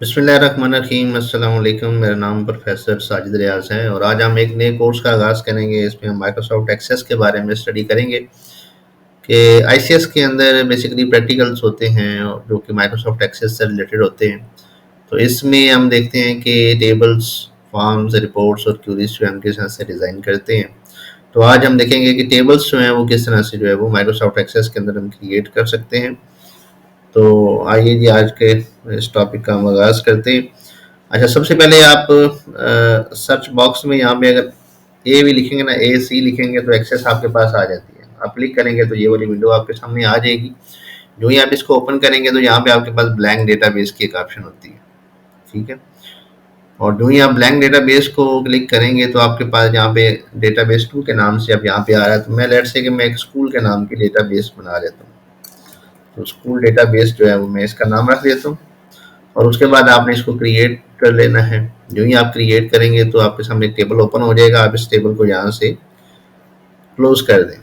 बिस्मिल्लाहिर्रहमानिर्रहीम अस्सलाम वालेकुम। मेरा नाम प्रोफेसर साजिद रियाज है और आज हम एक नए कोर्स का आगाज़ करेंगे। इसमें हम माइक्रोसॉफ्ट एक्सेस के बारे में स्टडी करेंगे कि आईसीएस के अंदर बेसिकली प्रैक्टिकल्स होते हैं और जो कि माइक्रोसॉफ्ट एक्सेस से रिलेटेड होते हैं। तो इसमें हम देखते हैं कि टेबल्स, फॉर्म्स, रिपोर्ट्स और क्यूरीज जो हम किस तरह से डिज़ाइन करते हैं। तो आज हम देखेंगे कि टेबल्स जो हैं वो किस तरह से जो है वो माइक्रोसॉफ्ट एक्सेस के अंदर हम क्रिएट कर सकते हैं। तो आइए जी आज के इस टॉपिक का हम आगाज़ करते हैं। अच्छा, सबसे पहले आप सर्च बॉक्स में यहाँ पे अगर ए भी लिखेंगे ना, ए सी लिखेंगे तो एक्सेस आपके पास आ जाती है। आप क्लिक करेंगे तो ये वाली विंडो आपके सामने आ जाएगी। जो ही आप इसको ओपन करेंगे तो यहाँ पे आपके पास ब्लैंक डेटाबेस की एक ऑप्शन होती है। ठीक है, और जो ही आप ब्लैंक डेटाबेस को क्लिक करेंगे तो आपके पास यहाँ पे डेटाबेस 2 के नाम से अब यहाँ पे आ रहा है। तो मैं लेट से कि मैं एक स्कूल के नाम की डेटाबेस बना लेता हूँ। तो स्कूल डेटाबेस जो है वो मैं इसका नाम रख देता हूँ और उसके बाद आपने इसको क्रिएट कर लेना है। जो ही आप क्रिएट करेंगे तो आपके सामने एक टेबल ओपन हो जाएगा। आप इस टेबल को यहाँ से क्लोज कर दें।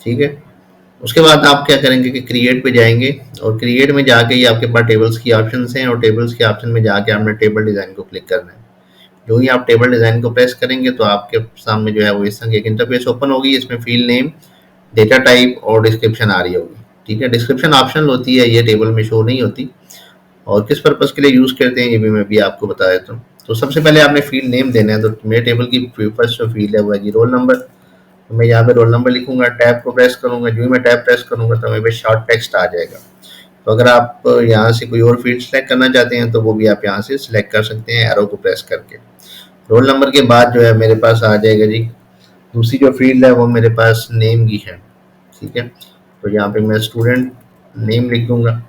ठीक है, उसके बाद आप क्या करेंगे कि क्रिएट पे जाएंगे और क्रिएट में जाके ये आपके पास टेबल्स की ऑप्शन हैं और टेबल्स के ऑप्शन में जाके आपने टेबल डिज़ाइन को क्लिक करना है। जो ही आप टेबल डिज़ाइन को प्रेस करेंगे तो आपके सामने जो है वो इस तरह की एक इंटरफेस ओपन होगी। इसमें फील्ड नेम, डेटा टाइप और डिस्क्रिप्शन आ रही होगी। ठीक है, डिस्क्रिप्शन ऑप्शनल होती है, ये टेबल में शो नहीं होती और किस पर्पज़ के लिए यूज़ करते हैं ये भी मैं भी आपको बता देता हूँ। तो सबसे पहले आपने फील्ड नेम देना है। तो मेरे टेबल की फर्स्ट जो फील्ड है वो है जी रोल नंबर। तो मैं यहाँ पे रोल नंबर लिखूंगा, टैब को प्रेस करूंगा। जो ही मैं टैब प्रेस करूंगा तो मेरे पे शॉर्ट टेक्स्ट आ जाएगा। तो अगर आप यहाँ से कोई और फील्ड सेलेक्ट करना चाहते हैं तो वो भी आप यहाँ से सिलेक्ट कर सकते हैं एरो को प्रेस करके। रोल नंबर के बाद जो है मेरे पास आ जाएगा जी दूसरी जो फील्ड है वो मेरे पास नेम की है। ठीक है, तो यहाँ पे मैं स्टूडेंट नेम लिख दूंगा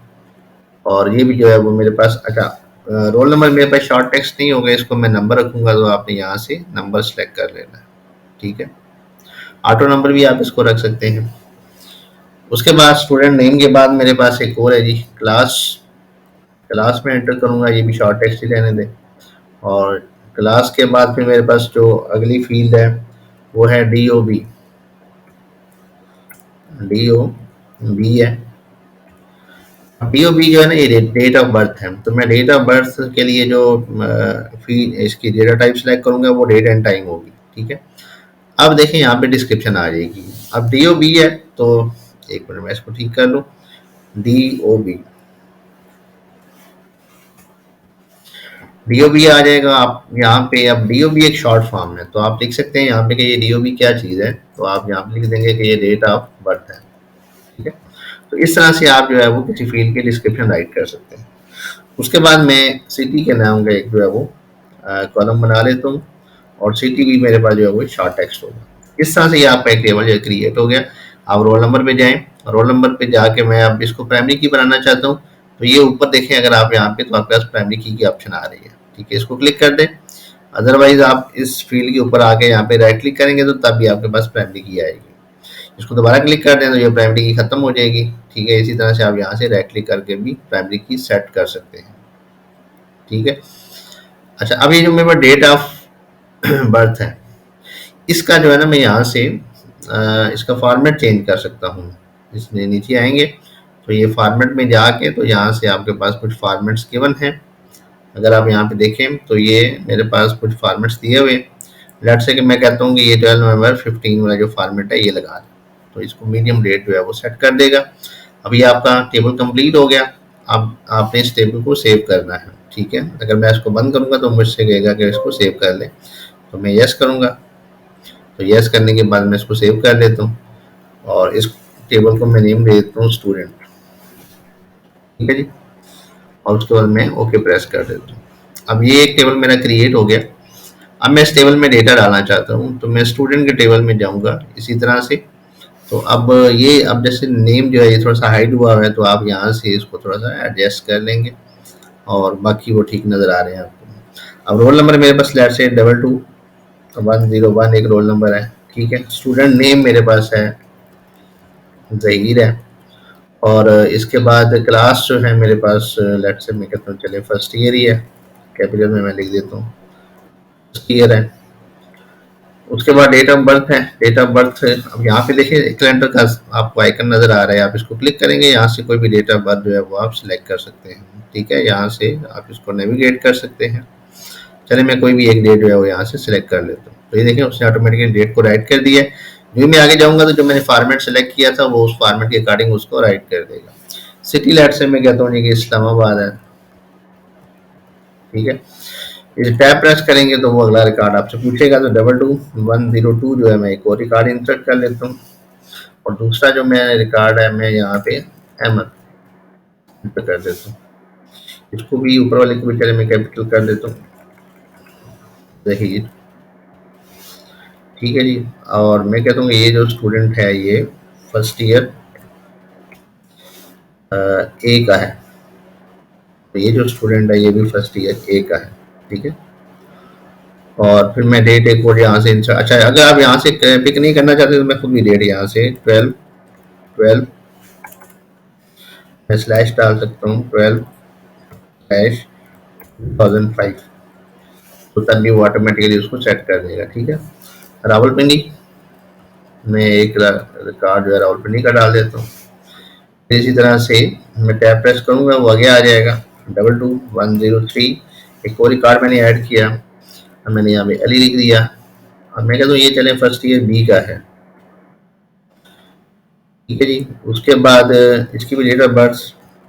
और ये भी जो है वो मेरे पास अच्छा रोल नंबर मेरे पास शॉर्ट टेक्स्ट नहीं होगा, इसको मैं नंबर रखूंगा तो आपने यहाँ से नंबर सेलेक्ट कर लेना है। ठीक है, ऑटो नंबर भी आप इसको रख सकते हैं। उसके बाद स्टूडेंट नेम के बाद मेरे पास एक और है जी क्लास। क्लास में एंटर करूंगा, ये भी शॉर्ट टेक्स्ट ही रहने दें। और क्लास के बाद फिर मेरे पास जो अगली फील्ड है वो है D O B. D O B है, डी ओ बी जो है ना ये डेट ऑफ बर्थ है। तो मैं डेट ऑफ बर्थ के लिए जो फील्ड इसकी डेटा टाइप सेलेक्ट करूंगा वो डेट एंड टाइम होगी। ठीक है, अब देखें यहाँ पे डिस्क्रिप्शन आ जाएगी। अब डी ओ बी है तो एक मिनट मैं इसको ठीक कर लूँ। D O B, D O B आ जाएगा। आप यहाँ पे अब डी ओ बी एक शॉर्ट फॉर्म है तो आप लिख सकते हैं यहाँ पे कि ये डी ओ बी क्या चीज़ है। तो आप यहाँ पे लिख देंगे कि ये डेट ऑफ बर्थ है। ठीक है, तो इस तरह से आप जो है वो किसी फील्ड की डिस्क्रिप्शन राइट कर सकते हैं। उसके बाद मैं सिटी के नाम का एक जो है वो कॉलम बना लेता हूँ और सिटी भी मेरे पास जो है वो शॉर्ट टेक्स्ट होगा। इस तरह से ये आपका एक टेबल जो क्रिएट हो गया। आप रोल नंबर पे जाएं, रोल नंबर पे जाके मैं अब इसको प्राइमरी की बनाना चाहता हूँ। तो ये ऊपर देखें अगर आप यहाँ पे तो आपके पास प्राइमरी की ऑप्शन आ रही है। ठीक है, इसको क्लिक कर दें। अदरवाइज आप इस फील्ड के ऊपर आके यहाँ पे राइट क्लिक करेंगे तो तब भी आपके पास प्राइमरी की आएगी। इसको दोबारा क्लिक कर दें तो ये प्राइमरी की खत्म हो जाएगी। ठीक है, इसी तरह से आप यहाँ से राइट क्लिक करके भी प्राइमरी की सेट कर सकते हैं। ठीक है, अच्छा अब ये जो मेरे पास डेट ऑफ बर्थ है इसका जो है ना मैं यहाँ से इसका फॉर्मेट चेंज कर सकता हूँ। इसमें नीचे आएंगे तो ये फॉर्मेट में जाके तो यहाँ से आपके पास कुछ फॉर्मेट्स गिवन हैं। अगर आप यहाँ पे देखें तो ये मेरे पास कुछ फॉर्मेट्स दिए हुए। लेट से कि मैं कहता हूँ कि ये 12 नवंबर 15 वाला जो फॉर्मेट है ये लगा दें तो इसको मीडियम डेट जो है वो सेट कर देगा। अब ये आपका टेबल कंप्लीट हो गया। अब आपने इस टेबल को सेव करना है। ठीक है, अगर मैं इसको बंद करूँगा तो मुझसे कहेगा कि इसको सेव कर लें। तो मैं यस करूँगा। तो यस करने के बाद मैं इसको सेव कर लेता हूँ और इस टेबल को मैं नेम दे देता हूँ स्टूडेंट। ठीक है जी, और उसके बाद मैं ओके प्रेस कर देता हूँ। अब ये एक टेबल मेरा क्रिएट हो गया। अब मैं इस टेबल में डेटा डालना चाहता हूँ तो मैं स्टूडेंट के टेबल में जाऊँगा इसी तरह से। तो अब ये अब जैसे नेम जो है ये थोड़ा सा हाइड हुआ है तो आप यहाँ से इसको थोड़ा सा एडजस्ट कर लेंगे और बाकी वो ठीक नज़र आ रहे हैं आपको। अब रोल नंबर मेरे पास लेट से 222101 एक रोल नंबर है। ठीक है, स्टूडेंट नेम मेरे पास है ज़हीर है और इसके बाद क्लास जो है मेरे पास लेट से मैं कहता हूँ चले फर्स्ट ईयर ही है। कैपिटल में मैं लिख देता हूँ फर्स्ट ईयर है। उसके बाद डेट ऑफ बर्थ है। डेट ऑफ बर्थ अब यहाँ पे देखिए कैलेंडर का आपको आइकन नजर आ रहा है, आप इसको क्लिक करेंगे, यहाँ से कोई भी डेट ऑफ बर्थ जो है वो आप सिलेक्ट कर सकते हैं। ठीक है, यहाँ से आप इसको नेविगेट कर सकते हैं। चलिए मैं कोई भी एक डेट जो है वो यहाँ से सिलेक्ट कर लेता हूँ। तो ये देखिए उसने ऑटोमेटिकली डेट को राइट कर दिया है। जो मैं आगे जाऊंगा तो जो मैंने फॉर्मेट सेलेक्ट किया था वो उस फॉर्मेट के अकॉर्डिंग उसको राइट कर देगा। सिटी लेट से मैं कहता हूँ कि इस्लामाबाद है। ठीक है, इस टैब प्रेस करेंगे तो वो अगला रिकॉर्ड आपसे पूछेगा, तो 222102 जो है मैं एक और रिकॉर्ड इंसर्ट कर लेता हूँ। और दूसरा जो मेरा रिकॉर्ड है मैं यहाँ पे अहमद कर देता हूँ। इसको भी ऊपर वाले को भी चले मैं कैपिटल कर देता हूँ, देखिए। ठीक है जी, और मैं कहता हूँ ये जो स्टूडेंट है ये फर्स्ट ईयर ए का है। तो ये जो स्टूडेंट है ये भी फर्स्ट ईयर ए का है। ठीक है, और फिर मैं डेट एक और यहाँ से अच्छा अगर आप यहाँ से पिक नहीं करना चाहते तो मैं खुद भी डेट यहाँ से 12 मैं स्लैश डाल सकता हूँ 12/2005, तो तभी वो ऑटोमेटिकली उसको सेट कर देगा। ठीक है, रावलपिंडी में एक रिकॉर्ड जो है रावलपिंडी का डाल देता हूँ। इसी तरह से मैं टैब प्रेस करूँगा वो आगे आ जाएगा 222103। एक और रिकॉर्ड मैंने ऐड किया, मैंने यहाँ पे अली लिख दिया, और मैं कहता हूँ ये चले फर्स्ट ईयर बी का है। ठीक है जी, उसके बाद इसकी भी डेट ऑफ बर्थ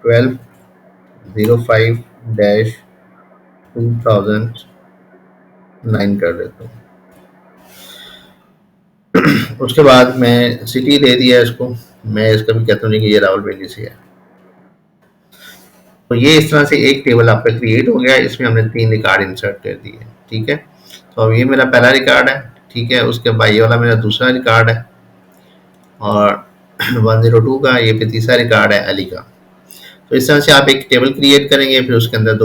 12/05/2009 कर देता हूँ। उसके बाद मैं सिटी दे दिया इसको, मैं इसका भी कहता हूँ कि ये रावलपिंडी से है। तो ये इस तरह से एक टेबल आपका क्रिएट हो गया, इसमें हमने 3 रिकॉर्ड इंसर्ट कर दिए। ठीक है, तो अब ये मेरा पहला रिकॉर्ड है। ठीक है, उसके बाद ये वाला मेरा दूसरा रिकॉर्ड है, और 102 का ये फिर तीसरा रिकॉर्ड है अली का। तो इस तरह से आप एक टेबल क्रिएट करेंगे, फिर उसके अंदर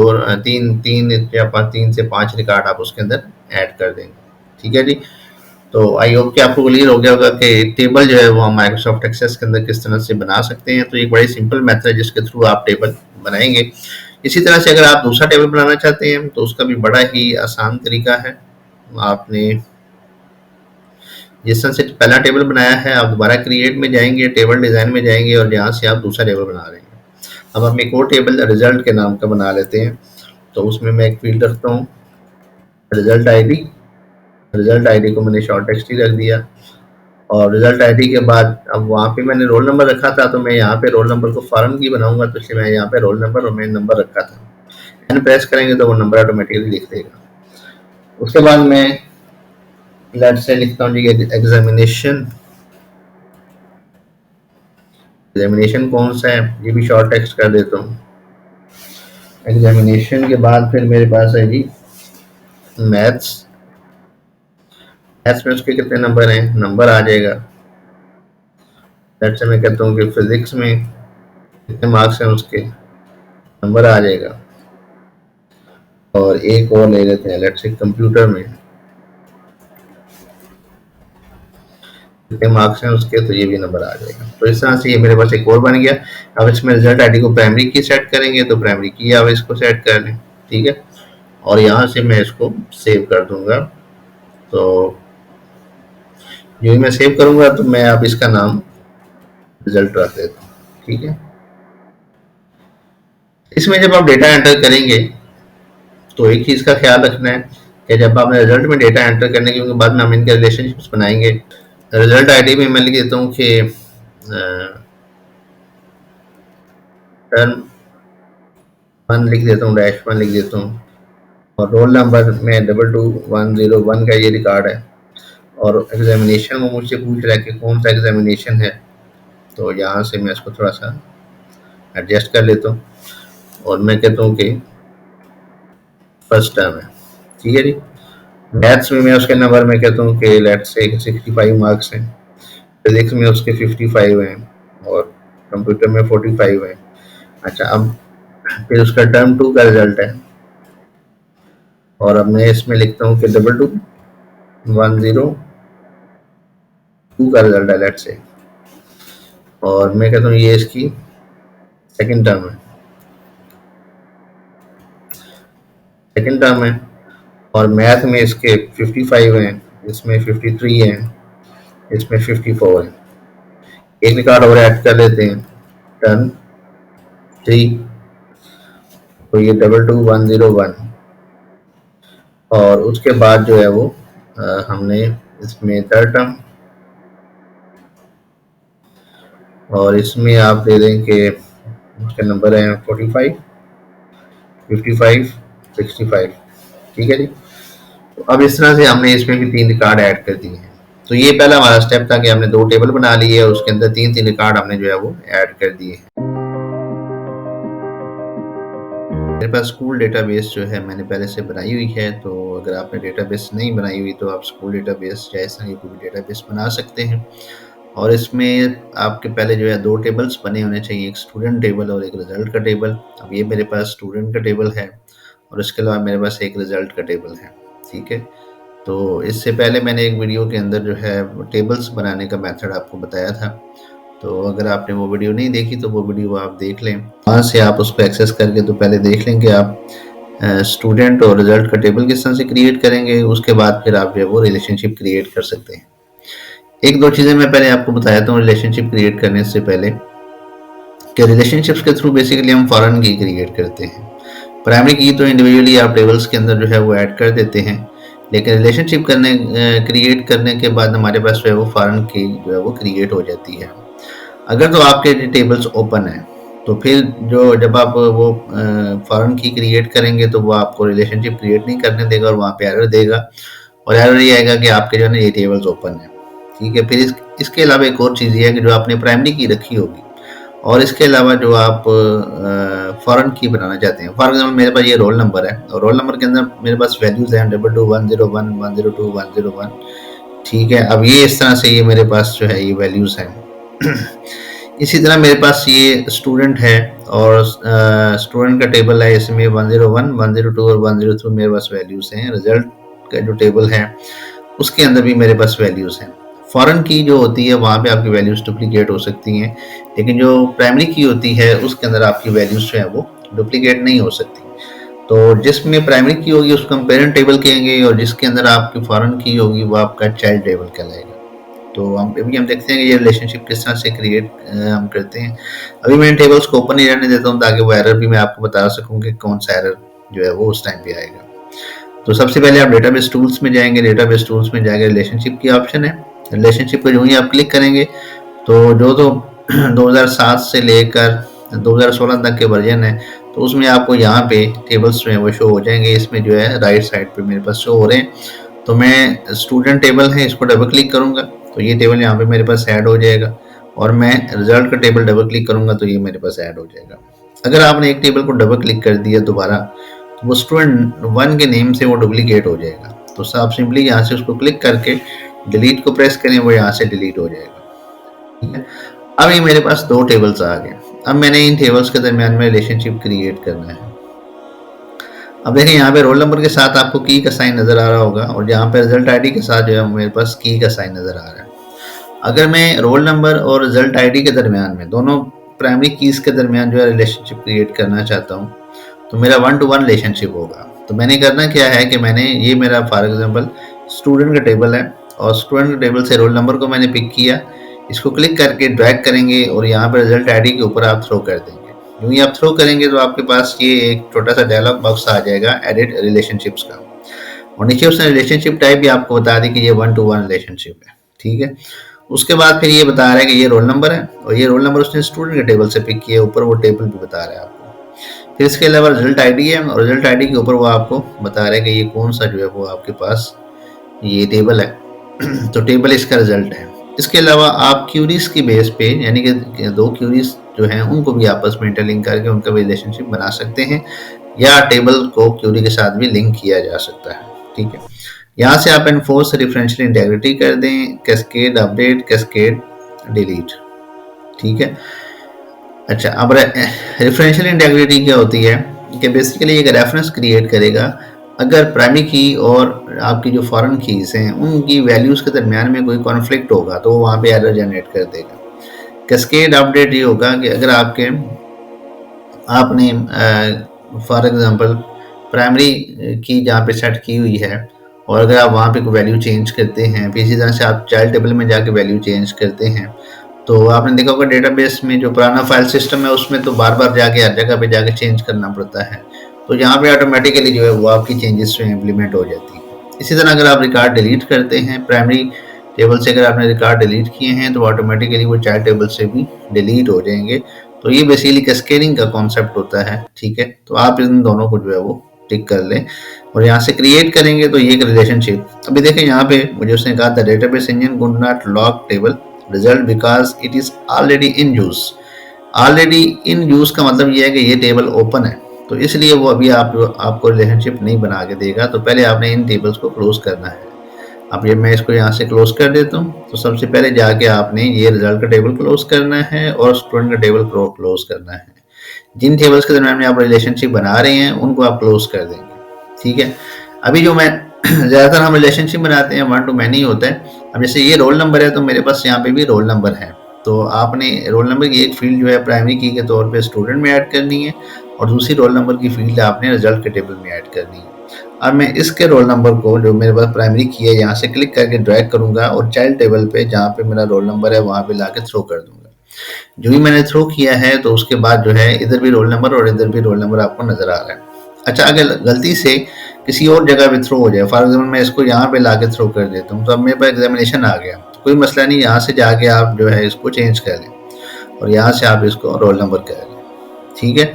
तीन से पांच रिकॉर्ड आप उसके अंदर ऐड कर देंगे। ठीक है जी, तो आई होप कि आपको क्लियर हो गया होगा कि टेबल जो है वो हम माइक्रोसॉफ्ट एक्सेस के अंदर किस तरह से बना सकते हैं। तो एक बड़ी सिंपल मेथड है जिसके थ्रू आप टेबल बनाएंगे। इसी तरह से अगर आप दूसरा टेबल बनाना चाहते हैं तो उसका भी बड़ा ही आसान तरीका है। आपने जिस तरह से पहला टेबल बनाया है आप दोबारा क्रिएट में जाएंगे, टेबल डिज़ाइन में जाएंगे, और यहाँ से आप दूसरा टेबल बना रहे हैं। अब हम एक और टेबल रिजल्ट के नाम का बना लेते हैं। तो उसमें मैं एक फील्ड रखता हूँ रिजल्ट आईडी। रिजल्ट आईडी को मैंने शॉर्ट टेक्स्ट ही रख दिया, और रिजल्ट आईडी के बाद अब वहाँ पे मैंने रोल नंबर रखा था, तो मैं यहाँ पे रोल नंबर को फॉरन की बनाऊंगा, तो इसलिए मैं यहाँ पे रोल नंबर और मैंने नंबर रखा था। एन प्रेस करेंगे तो वो नंबर ऑटोमेटिकली लिख देगा। उसके बाद मैं लेट से लिखता हूँ जी एग्जामिनेशन। एग्जामिनेशन कौन सा है ये भी शॉर्ट टेक्स्ट कर देता हूँ। एग्जामिनेशन के बाद फिर मेरे पास है जी मैथ्स। मैथ्स में उसके कितने नंबर हैं, नंबर आ जाएगा। लेट से मैं कहता हूँ कि फिजिक्स में कितने मार्क्स हैं उसके, नंबर आ जाएगा। और एक और ले लेते हैं, लेट्स से कंप्यूटर में कितने मार्क्स हैं उसके, तो ये भी नंबर आ जाएगा। तो इस तरह से ये मेरे पास एक और बन गया। अब इसमें रिजल्ट आईडी को प्राइमरी की सेट करेंगे, तो प्राइमरी की आप इसको सेट कर लें। ठीक है, और यहाँ से मैं इसको सेव कर दूंगा। तो जो ही मैं सेव करूंगा तो मैं अब इसका नाम रिजल्ट रख देता हूँ। ठीक है, इसमें जब आप डेटा एंटर करेंगे तो एक चीज का ख्याल रखना है कि जब आपने रिजल्ट में डेटा एंटर करने के बाद में हम इनके रिलेशनशिप्स बनाएंगे। रिजल्ट आईडी में मैं लिख देता हूँ कि टर्म 1 लिख देता हूँ, -1 लिख देता हूँ, और रोल नंबर में 22101 का ये रिकॉर्ड है। और एग्जामिनेशन वो मुझसे पूछ रहा है कि कौन सा एग्जामिनेशन है, तो यहाँ से मैं इसको थोड़ा सा एडजस्ट कर लेता हूँ, और मैं कहता हूँ कि फर्स्ट टर्म है। ठीक है जी, मैथ्स में मैं उसके नंबर में कहता हूँ कि लेट्स से 65 मार्क्स हैं, फिजिक्स में उसके 55 हैं, और कंप्यूटर में 45 हैं। अच्छा, अब फिर उसका टर्म 2 का रिजल्ट है, और अब मैं इसमें लिखता हूँ कि 222102 का रिजल्ट है लेट्स से, और मैं कहता हूँ ये इसकी सेकंड टर्म है। सेकंड टर्म है, और मैथ में इसके 55 हैं, इसमें 53 है, इसमें 54 है। एक रिकॉर्ड और ऐड कर लेते हैं, टर्न 3, तो ये 22101। और उसके बाद जो है वो हमने इसमें थर्ड टर्म, और इसमें आप दे दें कि उसके नंबर है 45, 55, 65। ठीक है जी। तो अब इस तरह से हमने इसमें भी 3 रिकॉर्ड ऐड कर दिए हैं। तो ये पहला हमारा स्टेप था कि हमने 2 टेबल बना लिए, उसके अंदर 3-3 रिकॉर्ड हमने जो है वो ऐड कर दिए हैं। मेरे पास स्कूल डेटाबेस जो है मैंने पहले से बनाई हुई है, तो अगर आपने डेटाबेस नहीं बनाई हुई तो आप स्कूल डेटाबेस जैसा ही कोई डेटाबेस बना सकते हैं। और इसमें आपके पहले जो है 2 टेबल्स बने होने चाहिए, एक स्टूडेंट टेबल और एक रिजल्ट का टेबल। अब ये मेरे पास स्टूडेंट का टेबल है और इसके अलावा मेरे पास एक रिजल्ट का टेबल है। ठीक है। तो इससे पहले मैंने एक वीडियो के अंदर जो है टेबल्स बनाने का मेथड आपको बताया था, तो अगर आपने वो वीडियो नहीं देखी तो वो वीडियो आप देख लें, वहाँ से आप उसको एक्सेस करके तो पहले देख लें कि आप स्टूडेंट और रिजल्ट का टेबल किस तरह से क्रिएट करेंगे। उसके बाद फिर आप जो है वो रिलेशनशिप क्रिएट कर सकते हैं। एक दो चीज़ें मैं पहले आपको बताता हूँ रिलेशनशिप क्रिएट करने से पहले, कि रिलेशनशिप्स के थ्रू बेसिकली हम फॉरेन की क्रिएट करते हैं। प्राइमरी की तो इंडिविजुअली आप टेबल्स के अंदर जो है वो ऐड कर देते हैं, लेकिन रिलेशनशिप क्रिएट करने के बाद हमारे पास जो है वो फॉरेन की जो है वो क्रिएट हो जाती है। अगर तो आपके टेबल्स ओपन है तो फिर जो जब आप वो फॉरेन की क्रिएट करेंगे तो वो आपको रिलेशनशिप क्रिएट नहीं करने देगा और वहाँ पे एरर देगा, और एरर ये आएगा कि आपके जो है ना ये टेबल्स ओपन है। ठीक है। फिर इसके अलावा एक और चीज़ ये है कि जो आपने प्राइमरी की रखी होगी और इसके अलावा जो आप फॉरेन की बनाना चाहते हैं, फॉर एग्जाम्पल मेरे पास ये रोल नंबर है और रोल नंबर के अंदर मेरे पास वैल्यूज हैं 221011 102 101। ठीक है। अब ये इस तरह से ये मेरे पास जो है ये वैल्यूज हैं। इसी तरह मेरे पास ये स्टूडेंट है और स्टूडेंट का टेबल है, इसमें 101 102 और 103 मेरे पास वैल्यूज हैं। रिजल्ट का जो टेबल है उसके अंदर भी मेरे पास वैल्यूज हैं। फॉरेन की जो होती है वहाँ पे आपकी वैल्यूज डुप्लीकेट हो सकती हैं, लेकिन जो प्राइमरी की होती है उसके अंदर आपकी वैल्यूज जो है वो डुप्लीकेट नहीं हो सकती। तो जिसमें प्राइमरी की होगी उसको हम पेरेंट टेबल कहेंगे, और जिसके अंदर आपकी फॉरेन की होगी वो आपका चाइल्ड टेबल कहलाएगा। तो हम देखते हैं कि ये रिलेशनशिप किस तरह से क्रिएट हम करते हैं। अभी मैं टेबल्स को ओपन नहीं रहने देता हूँ ताकि वो एरर भी मैं आपको बता सकूँ कि कौन सा एरर जो है वो उस टाइम पे आएगा। तो सबसे पहले आप डेटाबेस टूल्स में जाएंगे, डेटाबेस टूल्स में जाकर रिलेशनशिप की ऑप्शन है। रिलेशनशिप पे जो ही आप क्लिक करेंगे तो जो 2007 से लेकर 2016 तक के वर्जन है, तो उसमें आपको यहाँ पे टेबल्स जो है वो शो हो जाएंगे। इसमें जो है राइट साइड पे मेरे पास शो हो रहे हैं। तो मैं स्टूडेंट टेबल है इसको डबल क्लिक करूंगा तो ये टेबल यहाँ पे मेरे पास ऐड हो जाएगा, और मैं रिजल्ट का टेबल डबल क्लिक करूंगा तो ये मेरे पास ऐड हो जाएगा। अगर आपने एक टेबल को डबल क्लिक कर दिया दोबारा तो वो स्टूडेंट 1 के नेम से वो डुप्लीकेट हो जाएगा। तो आप सिंपली यहाँ से उसको क्लिक करके डिलीट को प्रेस करें, वो यहाँ से डिलीट हो जाएगा। ठीक है। अब ये मेरे पास 2 टेबल्स आ गए। अब मैंने इन टेबल्स के दरमियान में रिलेशनशिप क्रिएट करना है। अब देखिए यहाँ पे रोल नंबर के साथ आपको की का साइन नजर आ रहा होगा, और यहाँ पे रिजल्ट आईडी के साथ जो है मेरे पास की का साइन नजर आ रहा है। अगर मैं रोल नंबर और रिजल्ट आईडी के दरमियान में दोनों प्राइमरी कीज के दरमियान जो है रिलेशनशिप क्रिएट करना चाहता हूँ तो मेरा 1 to 1 रिलेशनशिप होगा। तो मैंने करना क्या है कि मैंने ये मेरा फॉर एग्जांपल स्टूडेंट का टेबल है और स्टूडेंट के टेबल से रोल नंबर को मैंने पिक किया, इसको क्लिक करके ड्रैग करेंगे और यहाँ पर रिजल्ट आईडी के ऊपर आप थ्रो कर देंगे। यूँ ही आप थ्रो करेंगे तो आपके पास ये एक छोटा सा डायलॉग बॉक्स आ जाएगा एडिट रिलेशनशिप्स का, और नीचे उसने रिलेशनशिप टाइप भी आपको बता दी कि ये 1 to 1 रिलेशनशिप है। ठीक है। उसके बाद फिर ये बता रहा है कि ये रोल नंबर है और ये रोल नंबर उसने स्टूडेंट के टेबल से पिक किया, ऊपर वो टेबल भी बता रहा है आपको। फिर इसके अलावा रिजल्ट आईडी है और रिजल्ट आईडी के ऊपर वो आपको बता रहा है कि ये कौन सा जो है वो आपके पास ये टेबल है। तो टेबल इसका रिजल्ट है। इसके अलावा आप क्यूरीज की बेस पे यानी कि 2 क्यूरीज जो हैं उनको भी आपस में इंटरलिंक करके उनका भी रिलेशनशिप बना सकते हैं, या टेबल को क्यूरी के साथ भी लिंक किया जा सकता है। ठीक है। यहाँ से आप एनफोर्स रेफरेंशियल इंटेग्रिटी कर दें, कैस्केड अपडेट, कैस्केड डिलीट। ठीक है। अच्छा, अब रेफरेंशियल इंटेग्रिटी क्या होती है कि बेसिकली एक रेफरेंस क्रिएट करेगा अगर प्राइमरी की और आपकी जो फॉरेन कीज हैं उनकी वैल्यूज के दरमियान में कोई कॉन्फ्लिक्ट होगा तो वो वहाँ पे एरर जनरेट कर देगा। कैस्केड अपडेट ये होगा कि अगर आपने फॉर एग्जांपल प्राइमरी की जहाँ पे सेट की हुई है और अगर आप वहाँ पे कोई वैल्यू चेंज करते हैं, फिर इसी तरह से आप चाइल्ड टेबल में जाके वैल्यू चेंज करते हैं, तो आपने देखा होगा डेटाबेस में जो पुराना फाइल सिस्टम है उसमें तो बार बार जाके हर जगह पे जाके चेंज करना पड़ता है। तो यहाँ पे ऑटोमेटिकली जो है वो आपकी चेंजेस जो है इम्प्लीमेंट हो जाती है। इसी तरह अगर आप रिकॉर्ड डिलीट करते हैं प्राइमरी टेबल से, अगर आपने रिकॉर्ड डिलीट किए हैं तो ऑटोमेटिकली वो चाइल्ड टेबल से भी डिलीट हो जाएंगे। तो ये बेसिकली कैस्केडिंग का कॉन्सेप्ट होता है, ठीक है। तो आप इन दोनों को जो है वो टिक कर लें और यहाँ से क्रिएट करेंगे तो ये एक रिलेशनशिप। अभी देखें यहाँ पे मुझे उसने कहा था database engine could not log table result because it is already in use. Already in use का मतलब ये है कि ये टेबल ओपन है, तो इसलिए वो अभी आपको रिलेशनशिप नहीं बना के देगा। तो पहले आपने इन टेबल्स को क्लोज करना है। अब ये मैं इसको यहाँ से क्लोज कर देता हूँ। तो सबसे पहले जाके आपने ये रिजल्ट का टेबल क्लोज करना है और स्टूडेंट का टेबल क्लोज करना है। जिन टेबल्स के दरमियान में आप रिलेशनशिप बना रहे हैं उनको आप क्लोज कर देंगे, ठीक है। अभी जो मैं ज़्यादातर हम रिलेशनशिप बनाते हैं वन टू मैनी होता है। अब जैसे ये रोल नंबर है तो मेरे पास यहाँ पे भी रोल नंबर है, तो आपने रोल नंबर की एक फील्ड जो है प्राइमरी की के तौर पे स्टूडेंट में ऐड करनी है और दूसरी रोल नंबर की फील्ड आपने रिजल्ट के टेबल में ऐड करनी है। अब मैं इसके रोल नंबर को जो मेरे पास प्राइमरी की है यहाँ से क्लिक करके ड्रैग करूंगा और चाइल्ड टेबल पे जहाँ पे मेरा रोल नंबर है वहाँ पे लाके थ्रो कर दूंगा। जो भी मैंने थ्रो किया है तो उसके बाद जो है इधर भी रोल नंबर और इधर भी रोल नंबर आपको नजर आ रहा है। अच्छा, अगर गलती से किसी और जगह पे थ्रो हो जाए, फॉर एग्जाम्पल मैं इसको यहाँ पे लाके थ्रो कर देता हूँ, तो अब मेरे पास एग्जामिनेशन आ गया, तो कोई मसला नहीं, यहाँ से जाके आप जो है इसको चेंज कर लें और यहाँ से आप इसको रोल नंबर कर लें, ठीक है।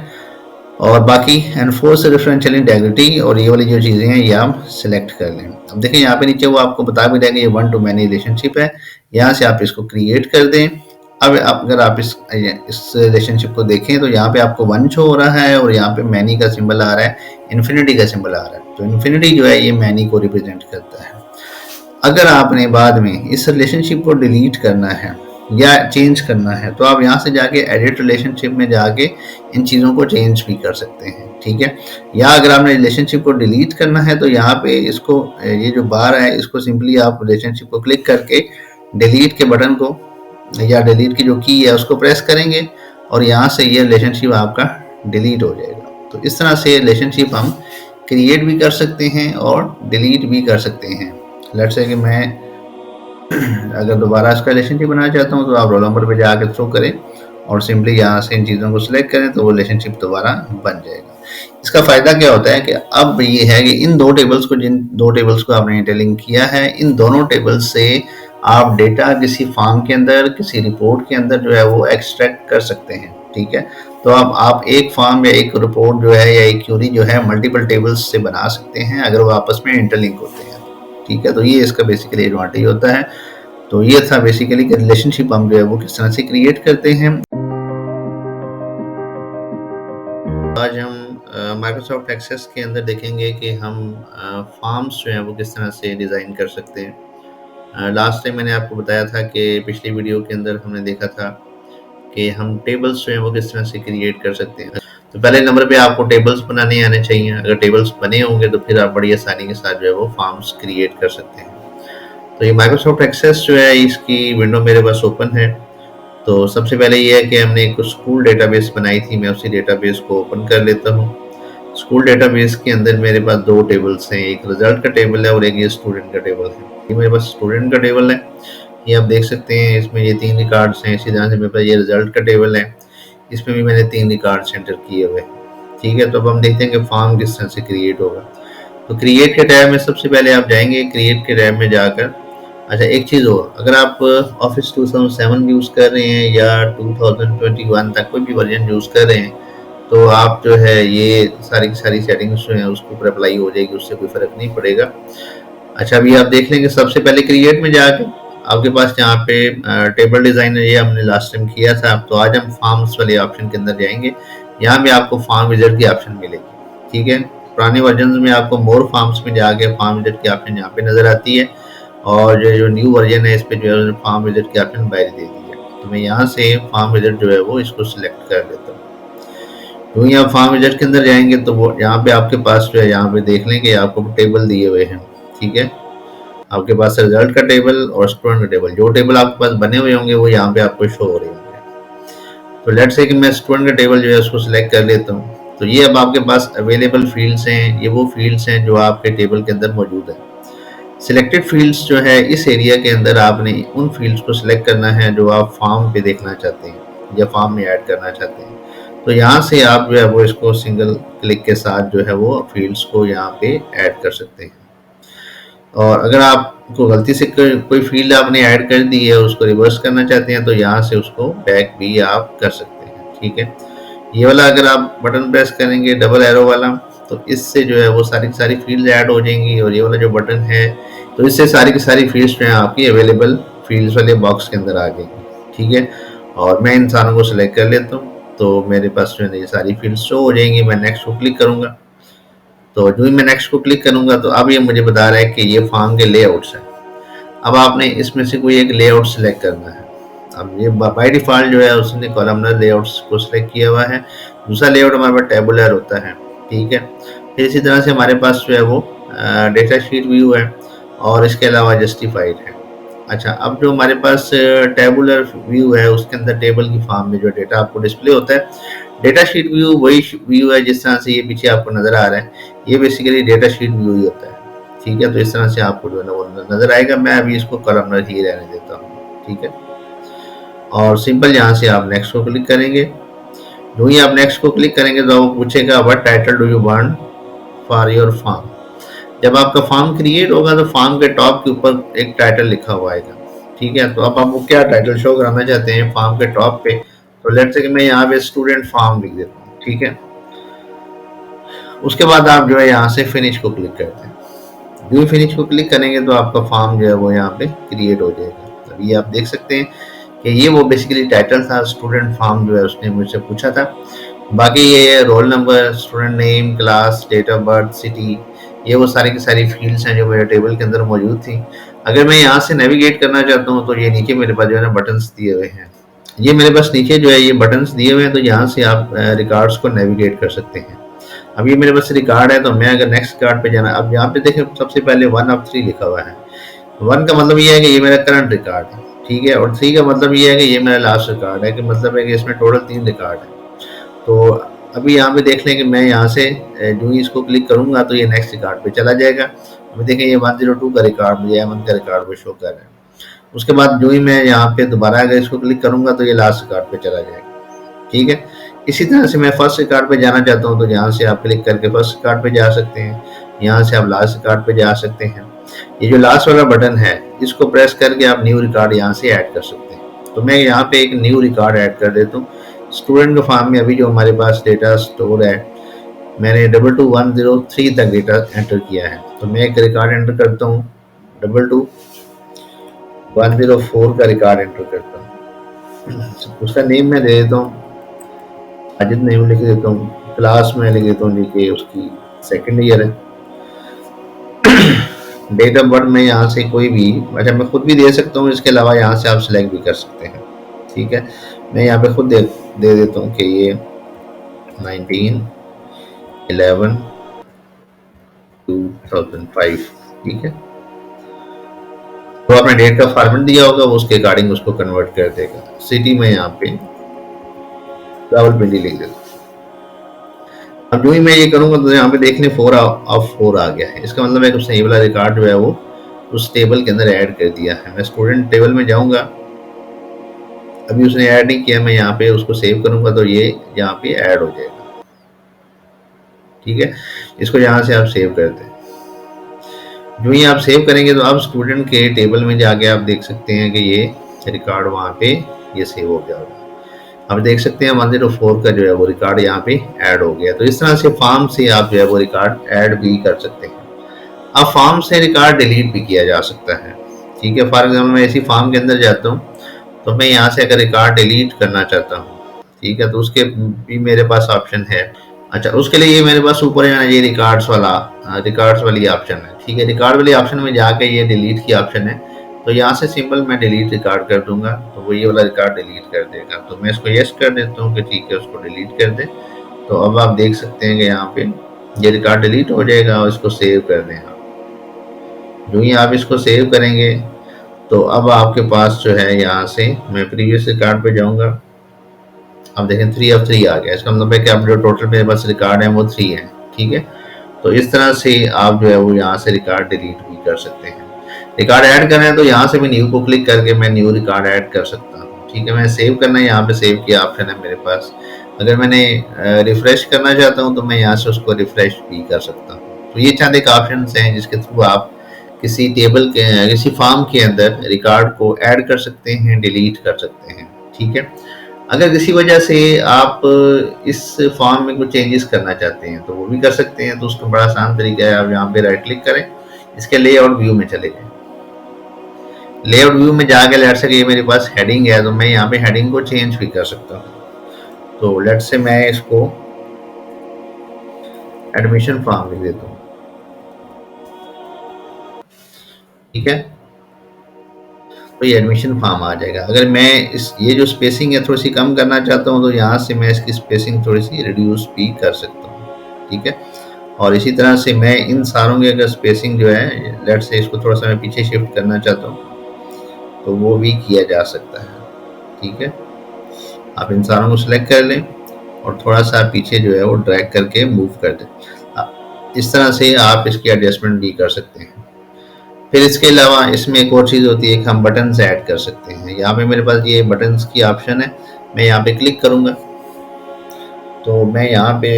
और बाकी एनफोर्स रेफरेंशियल इंटेग्रिटी और ये वाली जो चीज़ें हैं ये आप सिलेक्ट कर लें। अब देखिए यहाँ पे नीचे वो आपको बता भी देंगे ये वन टू मैनी रिलेशनशिप है, यहाँ से आप इसको क्रिएट कर दें। अब अगर आप इस रिलेशनशिप को देखें तो यहाँ पे आपको वन शो हो रहा है और यहाँ पे मैनी का सिंबल आ रहा है, इन्फिनिटी का सिंबल आ रहा है। तो इन्फिनिटी जो है ये मैनी को रिप्रेजेंट करता है। अगर आपने बाद में इस रिलेशनशिप को डिलीट करना है या चेंज करना है तो आप यहाँ से जाके एडिट रिलेशनशिप में जाके इन चीज़ों को चेंज भी कर सकते हैं, ठीक है। या अगर आपने रिलेशनशिप को डिलीट करना है तो यहाँ पे इसको ये जो बार है इसको सिंपली आप रिलेशनशिप को क्लिक करके डिलीट के बटन को या डिलीट की जो की है उसको प्रेस करेंगे और यहाँ से ये रिलेशनशिप आपका डिलीट हो जाएगा। तो इस तरह से रिलेशनशिप हम क्रिएट भी कर सकते हैं और डिलीट भी कर सकते हैं। लेट्स से कि मैं अगर दोबारा इसका रिलेशनशिप बनाना चाहता हूँ तो आप रोल नंबर पे जाकर थ्रो करें और सिंपली यहाँ से इन चीज़ों को सिलेक्ट करें तो वो रिलेशनशिप दोबारा बन जाएगा। इसका फ़ायदा क्या होता है कि अब ये है कि इन दो टेबल्स को, जिन दो टेबल्स को आपने इंटरलिंक किया है, इन दोनों टेबल्स से आप डेटा किसी फॉर्म के अंदर, किसी रिपोर्ट के अंदर जो है वो एक्सट्रैक्ट कर सकते हैं, ठीक है। तो अब आप एक फॉर्म या एक रिपोर्ट जो है या एक क्यूरी जो है मल्टीपल टेबल्स से बना सकते हैं अगर वो आपस में इंटरलिंक होते हैं, ठीक है। तो ये इसका बेसिकली एडवांटेज होता है। तो ये था बेसिकली कि रिलेशनशिप हम जो है वो किस तरह से क्रिएट करते हैं। आज हम माइक्रोसॉफ्ट एक्सेस के अंदर देखेंगे कि हम फॉर्म्स जो हैं वो किस तरह से डिज़ाइन कर सकते हैं। लास्ट टाइम मैंने आपको बताया था कि पिछली वीडियो के अंदर हमने देखा था कि हम टेबल्स जो हैं वो किस तरह से क्रिएट कर सकते हैं। तो पहले नंबर पे आपको टेबल्स बनाने आने चाहिए। अगर टेबल्स बने होंगे तो फिर आप बड़ी आसानी के साथ जो है वो फॉर्म्स क्रिएट कर सकते हैं। तो ये माइक्रोसॉफ्ट एक्सेस जो है इसकी विंडो मेरे पास ओपन है। तो सबसे पहले ये है कि हमने एक स्कूल डेटाबेस बनाई थी, मैं उसी डेटाबेस को ओपन कर लेता हूँ। स्कूल डेटाबेस के अंदर मेरे पास दो टेबल्स हैं, एक रिजल्ट का टेबल है और एक ये स्टूडेंट का टेबल है। ये मेरे पास स्टूडेंट का टेबल है, ये आप देख सकते हैं, इसमें ये 3 रिकॉर्ड्स हैं। इसी तरह से मेरे पास ये रिजल्ट का टेबल है, इसमें भी मैंने 3 रिकॉर्ड्स एंटर किए हुए, ठीक है। तो अब हम देखते हैं कि फॉर्म किस तरह से क्रिएट होगा। तो क्रिएट के टैब में सबसे पहले आप जाएंगे, क्रिएट के टैब में जाकर, अच्छा एक चीज़ हो, अगर आप ऑफिस 2007 यूज़ कर रहे हैं या 2021 तक कोई भी वर्जन यूज़ कर रहे हैं तो आप जो है ये सारी की सारी सेटिंग्स जो हैं उसके ऊपर अप्लाई हो जाएगी, उससे कोई फ़र्क नहीं पड़ेगा। अच्छा, अभी आप देख लेंगे सबसे पहले क्रिएट में जाके आपके पास यहाँ पे टेबल डिज़ाइनर ये हमने लास्ट टाइम किया था। तो आज हम फॉर्म्स वाले ऑप्शन के अंदर जाएंगे, यहाँ पे आपको फॉर्म विज़ार्ड की ऑप्शन मिलेगी, ठीक है। पुराने वर्जन में आपको मोर फॉर्म्स में जाके फॉर्म विज़ार्ड की ऑप्शन यहाँ पे नज़र आती है और जो न्यू वर्जन है इस पे जो है फॉर्म विज़ार्ड की ऑप्शन बाहर दे दी है। तो मैं यहाँ से फॉर्म विज़ार्ड जो है वो इसको सिलेक्ट कर लेता हूँ। तो यहाँ फॉर्म विज़ार्ड के अंदर जाएंगे तो वो यहाँ पे आपके पास जो है यहाँ पे देख लें कि आपको टेबल दिए हुए हैं, ठीक है। आपके पास रिजल्ट का टेबल और स्टूडेंट का टेबल, जो टेबल आपके पास बने हुए होंगे वो यहाँ पे आपको शो हो रहे होंगे। तो लेट्स से कि मैं स्टूडेंट का टेबल जो है उसको सिलेक्ट कर लेता हूँ। तो ये अब आपके पास अवेलेबल फील्ड्स हैं, ये वो फील्ड्स हैं जो आपके टेबल के अंदर मौजूद है। सिलेक्टेड फील्ड्स जो है, इस एरिया के अंदर आपने उन फील्ड्स को सिलेक्ट करना है जो आप फॉर्म पे देखना चाहते हैं या फॉर्म में ऐड करना चाहते हैं। तो यहाँ से आप जो है वो इसको सिंगल क्लिक के साथ जो है वो फील्ड्स को यहाँ पे ऐड कर सकते हैं। और अगर आपको गलती से कोई फील्ड आपने ऐड कर दी है, उसको रिवर्स करना चाहते हैं, तो यहाँ से उसको बैक भी आप कर सकते हैं। ठीक है, ये वाला अगर आप बटन प्रेस करेंगे डबल एरो वाला, तो इससे जो है वो सारी की सारी फील्ड ऐड हो जाएंगी। और ये वाला जो बटन है, तो इससे सारी की सारी फील्ड्स जो है आपकी अवेलेबल फील्ड्स वाले बॉक्स के अंदर आ जाएंगी। ठीक है, और मैं इन सारों को सिलेक्ट कर लेता हूँ, तो मेरे पास जो है ये सारी फील्ड्स शो हो जाएंगी। मैं नेक्स्ट को क्लिक करूँगा, तो जो ही मैं नेक्स्ट को क्लिक करूँगा तो अब ये मुझे बता रहा है कि ये फॉर्म के लेआउट्स हैं। अब आपने इसमें से कोई एक लेआउट सिलेक्ट करना है। अब ये बाय डिफ़ॉल्ट जो है उसने कॉलमनर लेआउट्स को सिलेक्ट किया हुआ है। दूसरा लेआउट हमारे पास टेबुलर होता है। ठीक है, फिर इसी तरह से हमारे पास जो है वो डेटा शीट व्यू है और इसके अलावा जस्टिफाइड है। अच्छा, अब जो हमारे पास टेबुलर व्यू है उसके अंदर टेबल की फॉर्म में जो डेटा आपको डिस्प्ले होता है। डेटा शीट व्यू वही व्यू है जिस तरह से ये पीछे आपको नज़र आ रहा है, ये बेसिकली डेटा शीट व्यू ही होता है। ठीक है, तो इस तरह से आपको जो है ना वो नज़र आएगा। मैं अभी इसको कॉलमनर ही रहने देता हूँ। ठीक है, और सिंपल यहाँ से आप नेक्स्ट को क्लिक करेंगे। जो ही आप नेक्स्ट को क्लिक करेंगे तो आपको पूछेगा what title do you want for your form. जब आपका फॉर्म क्रिएट होगा तो फॉर्म के टॉप के ऊपर एक टाइटल लिखा हुआ आएगा। ठीक है, तो अब आपको क्या टाइटल शो कराना चाहते हैं फॉर्म के टॉप पे, तो लेट्स से कि मैं यहाँ पे स्टूडेंट फॉर्म लिख देता हूँ। ठीक है, उसके बाद आप जो है यहाँ से फिनिश को क्लिक करते हैं। जो ही फिनिश को क्लिक करेंगे तो आपका फॉर्म जो है वो यहाँ पे क्रिएट हो जाएगा। अभी आप देख सकते हैं कि ये वो बेसिकली टाइटल था, स्टूडेंट फॉर्म जो है उसने मुझसे पूछा था। बाकी ये roll number, student name, class, date of birth, city, ये वो सारी की सारी फील्ड्स हैं जो मेरे टेबल के अंदर मौजूद थी। अगर मैं यहाँ से नेविगेट करना चाहता हूँ तो ये नीचे मेरे पास जो है ना बटन्स दिए हुए हैं। ये मेरे पास नीचे जो है ये बटन्स दिए हुए हैं, तो यहाँ से आप रिकॉर्ड्स को नेविगेट कर सकते हैं। अब ये मेरे पास रिकॉर्ड है, तो मैं अगर नेक्स्ट कार्ड पे जाना, अब यहाँ पे देखें सबसे पहले 1 ऑफ 3 लिखा हुआ है। 1 का मतलब ये है कि ये मेरा करंट रिकॉर्ड है। ठीक है, और 3 का मतलब ये है कि ये मेरा लास्ट रिकॉर्ड है, कि मतलब है कि इसमें टोटल 3 रिकॉर्ड है। तो अभी यहाँ पे देख लें कि मैं यहाँ से जो ही इसको क्लिक करूँगा तो ये नेक्स्ट रिकॉर्ड पे चला जाएगा। अभी देखें ये 102 का रिकॉर्ड मुझे M1 का रिकॉर्ड पे शो कर रहा है। उसके बाद जो ही मैं यहाँ पे दोबारा अगर इसको क्लिक करूँगा तो ये लास्ट रिकॉर्ड पे चला जाएगा। ठीक है, इसी तरह से मैं फर्स्ट रिकॉर्ड पे जाना चाहता हूँ तो यहाँ से आप क्लिक करके फर्स्ट रिकॉर्ड पे जा सकते हैं। यहाँ से आप लास्ट रिकॉर्ड पे जा सकते हैं। ये जो लास्ट वाला बटन है इसको प्रेस करके आप न्यू रिकॉर्ड यहाँ से ऐड कर सकते हैं। तो मैं यहाँ पे एक न्यू रिकॉर्ड ऐड कर देता हूँ। स्टूडेंट के फॉर्म में अभी जो हमारे पास डेटा स्टोर है, मैंने 22103 तक डेटा एंटर किया है, तो मैं एक रिकॉर्ड एंटर करता हूँ। 22104 का रिकॉर्ड एंटर करता हूँ। उसका नेम मैं दे देता हूँ अजित, नेम लिख देता हूँ। क्लास में लिख देता हूँ जी कि उसकी सेकेंड ईयर है। डेट ऑफ बर्थ में यहाँ से कोई भी, अच्छा मैं खुद भी दे सकता हूँ, इसके अलावा यहाँ से आप सिलेक्ट भी कर सकते हैं। ठीक है, मैं यहाँ पे खुद दे देता हूँ कि ये 19/11/2005। ठीक है, तो आपने डेट का फॉर्मेट दिया होगा वो उसके अकॉर्डिंग उसको कन्वर्ट कर देगा। सिटी में यहाँ पे रावलपिंडी लिख देता हूँ। अब जो ही मैं ये करूँगा तो यहाँ पे देख लें 4 ऑफ 4 आ गया है। इसका मतलब है कि उसने ये वाला रिकॉर्ड जो है वो उस टेबल के अंदर ऐड कर दिया है। मैं स्टूडेंट टेबल में जाऊँगा, अभी उसने ऐड नहीं किया। मैं यहाँ पे उसको सेव करूँगा तो ये यहाँ पे ऐड हो जाएगा। ठीक है, इसको यहाँ से आप सेव कर दें। जो ही आप सेव करेंगे तो आप स्टूडेंट के टेबल में जाके आप देख सकते हैं कि ये रिकॉर्ड वहाँ पे ये सेव हो गया होगा। अब देख सकते हैं 104 का जो है वो रिकॉर्ड यहाँ पे ऐड हो गया। तो इस तरह से फॉर्म से आप जो है वो रिकॉर्ड ऐड भी कर सकते हैं। अब फॉर्म से रिकॉर्ड डिलीट भी किया जा सकता है। ठीक है, फॉर एग्जाम्पल मैं इसी फॉर्म के अंदर जाता हूँ, तो मैं यहाँ से अगर रिकॉर्ड डिलीट करना चाहता हूँ, ठीक है, तो उसके भी मेरे पास ऑप्शन है। अच्छा, उसके लिए ये मेरे पास ऊपर है ये रिकॉर्ड्स वाली ऑप्शन है। ठीक है, रिकॉर्ड वाली ऑप्शन में जाके ये डिलीट की ऑप्शन है, तो यहाँ से सिंपल मैं डिलीट रिकॉर्ड कर दूंगा तो वो ये वाला रिकॉर्ड डिलीट कर देगा। तो मैं इसको यस कर देता हूँ कि ठीक है उसको डिलीट कर दे। तो अब आप देख सकते हैं कि यहाँ पे ये रिकॉर्ड डिलीट हो जाएगा और इसको सेव कर दें आप। जो ही आप इसको सेव करेंगे तो अब आपके पास जो है यहाँ से मैं प्रीवियस रिकॉर्ड पे जाऊँगा। अब देखें 3 ऑफ 3 आ गया। इसका मतलब है कि अब जो टोटल मेरे पास रिकॉर्ड है वो 3 है। ठीक है, तो इस तरह से आप जो है वो यहाँ से रिकॉर्ड डिलीट भी कर सकते हैं। रिकॉर्ड ऐड करना है तो यहाँ से मैं न्यू को क्लिक करके मैं न्यू रिकॉर्ड ऐड कर सकता हूँ। ठीक है, मैं सेव करना है, यहाँ पे सेव किया ऑप्शन है मेरे पास। अगर मैंने रिफ्रेश करना चाहता हूँ तो मैं यहाँ से उसको रिफ्रेश भी कर सकता हूँ। तो ये चंद एक ऑप्शन हैं जिसके थ्रू आप किसी टेबल के किसी फॉर्म के अंदर रिकॉर्ड को ऐड कर सकते हैं, डिलीट कर सकते हैं। ठीक है, अगर किसी वजह से आप इस फॉर्म में कुछ चेंजेस करना चाहते हैं तो वो भी कर सकते हैं। तो उसका बड़ा आसान तरीका है, आप यहाँ पे राइट क्लिक करें, इसके लेआउट व्यू में चले जाएं। लेआउट व्यू में जाके लेट से ये मेरे पास हेडिंग है तो मैं यहाँ पे हेडिंग को चेंज भी कर सकता हूँ। तो लेट से मैं इसको एडमिशन फॉर्म लिख देता हूँ। ठीक है, तो ये एडमिशन फॉर्म आ जाएगा। अगर मैं ये जो स्पेसिंग है थोड़ी सी कम करना चाहता हूँ तो यहाँ से मैं इसकी स्पेसिंग थोड़ी सी रिड्यूस भी कर सकता हूँ। ठीक है, और इसी तरह से मैं इन सारों की अगर स्पेसिंग जो है लेट से इसको थोड़ा सा मैं पीछे शिफ्ट करना चाहता हूँ तो वो भी किया जा सकता है। ठीक है, आप इन सारों को सिलेक्ट कर लें और थोड़ा सा पीछे जो है वो ड्रैग करके मूव कर दें। इस तरह से आप इसकी एडजस्टमेंट भी कर सकते हैं। फिर इसके अलावा इसमें एक और चीज़ होती है कि हम बटन्स ऐड कर सकते हैं। यहाँ पे मेरे पास ये बटन्स की ऑप्शन है, मैं यहाँ पे क्लिक करूँगा तो मैं यहाँ पे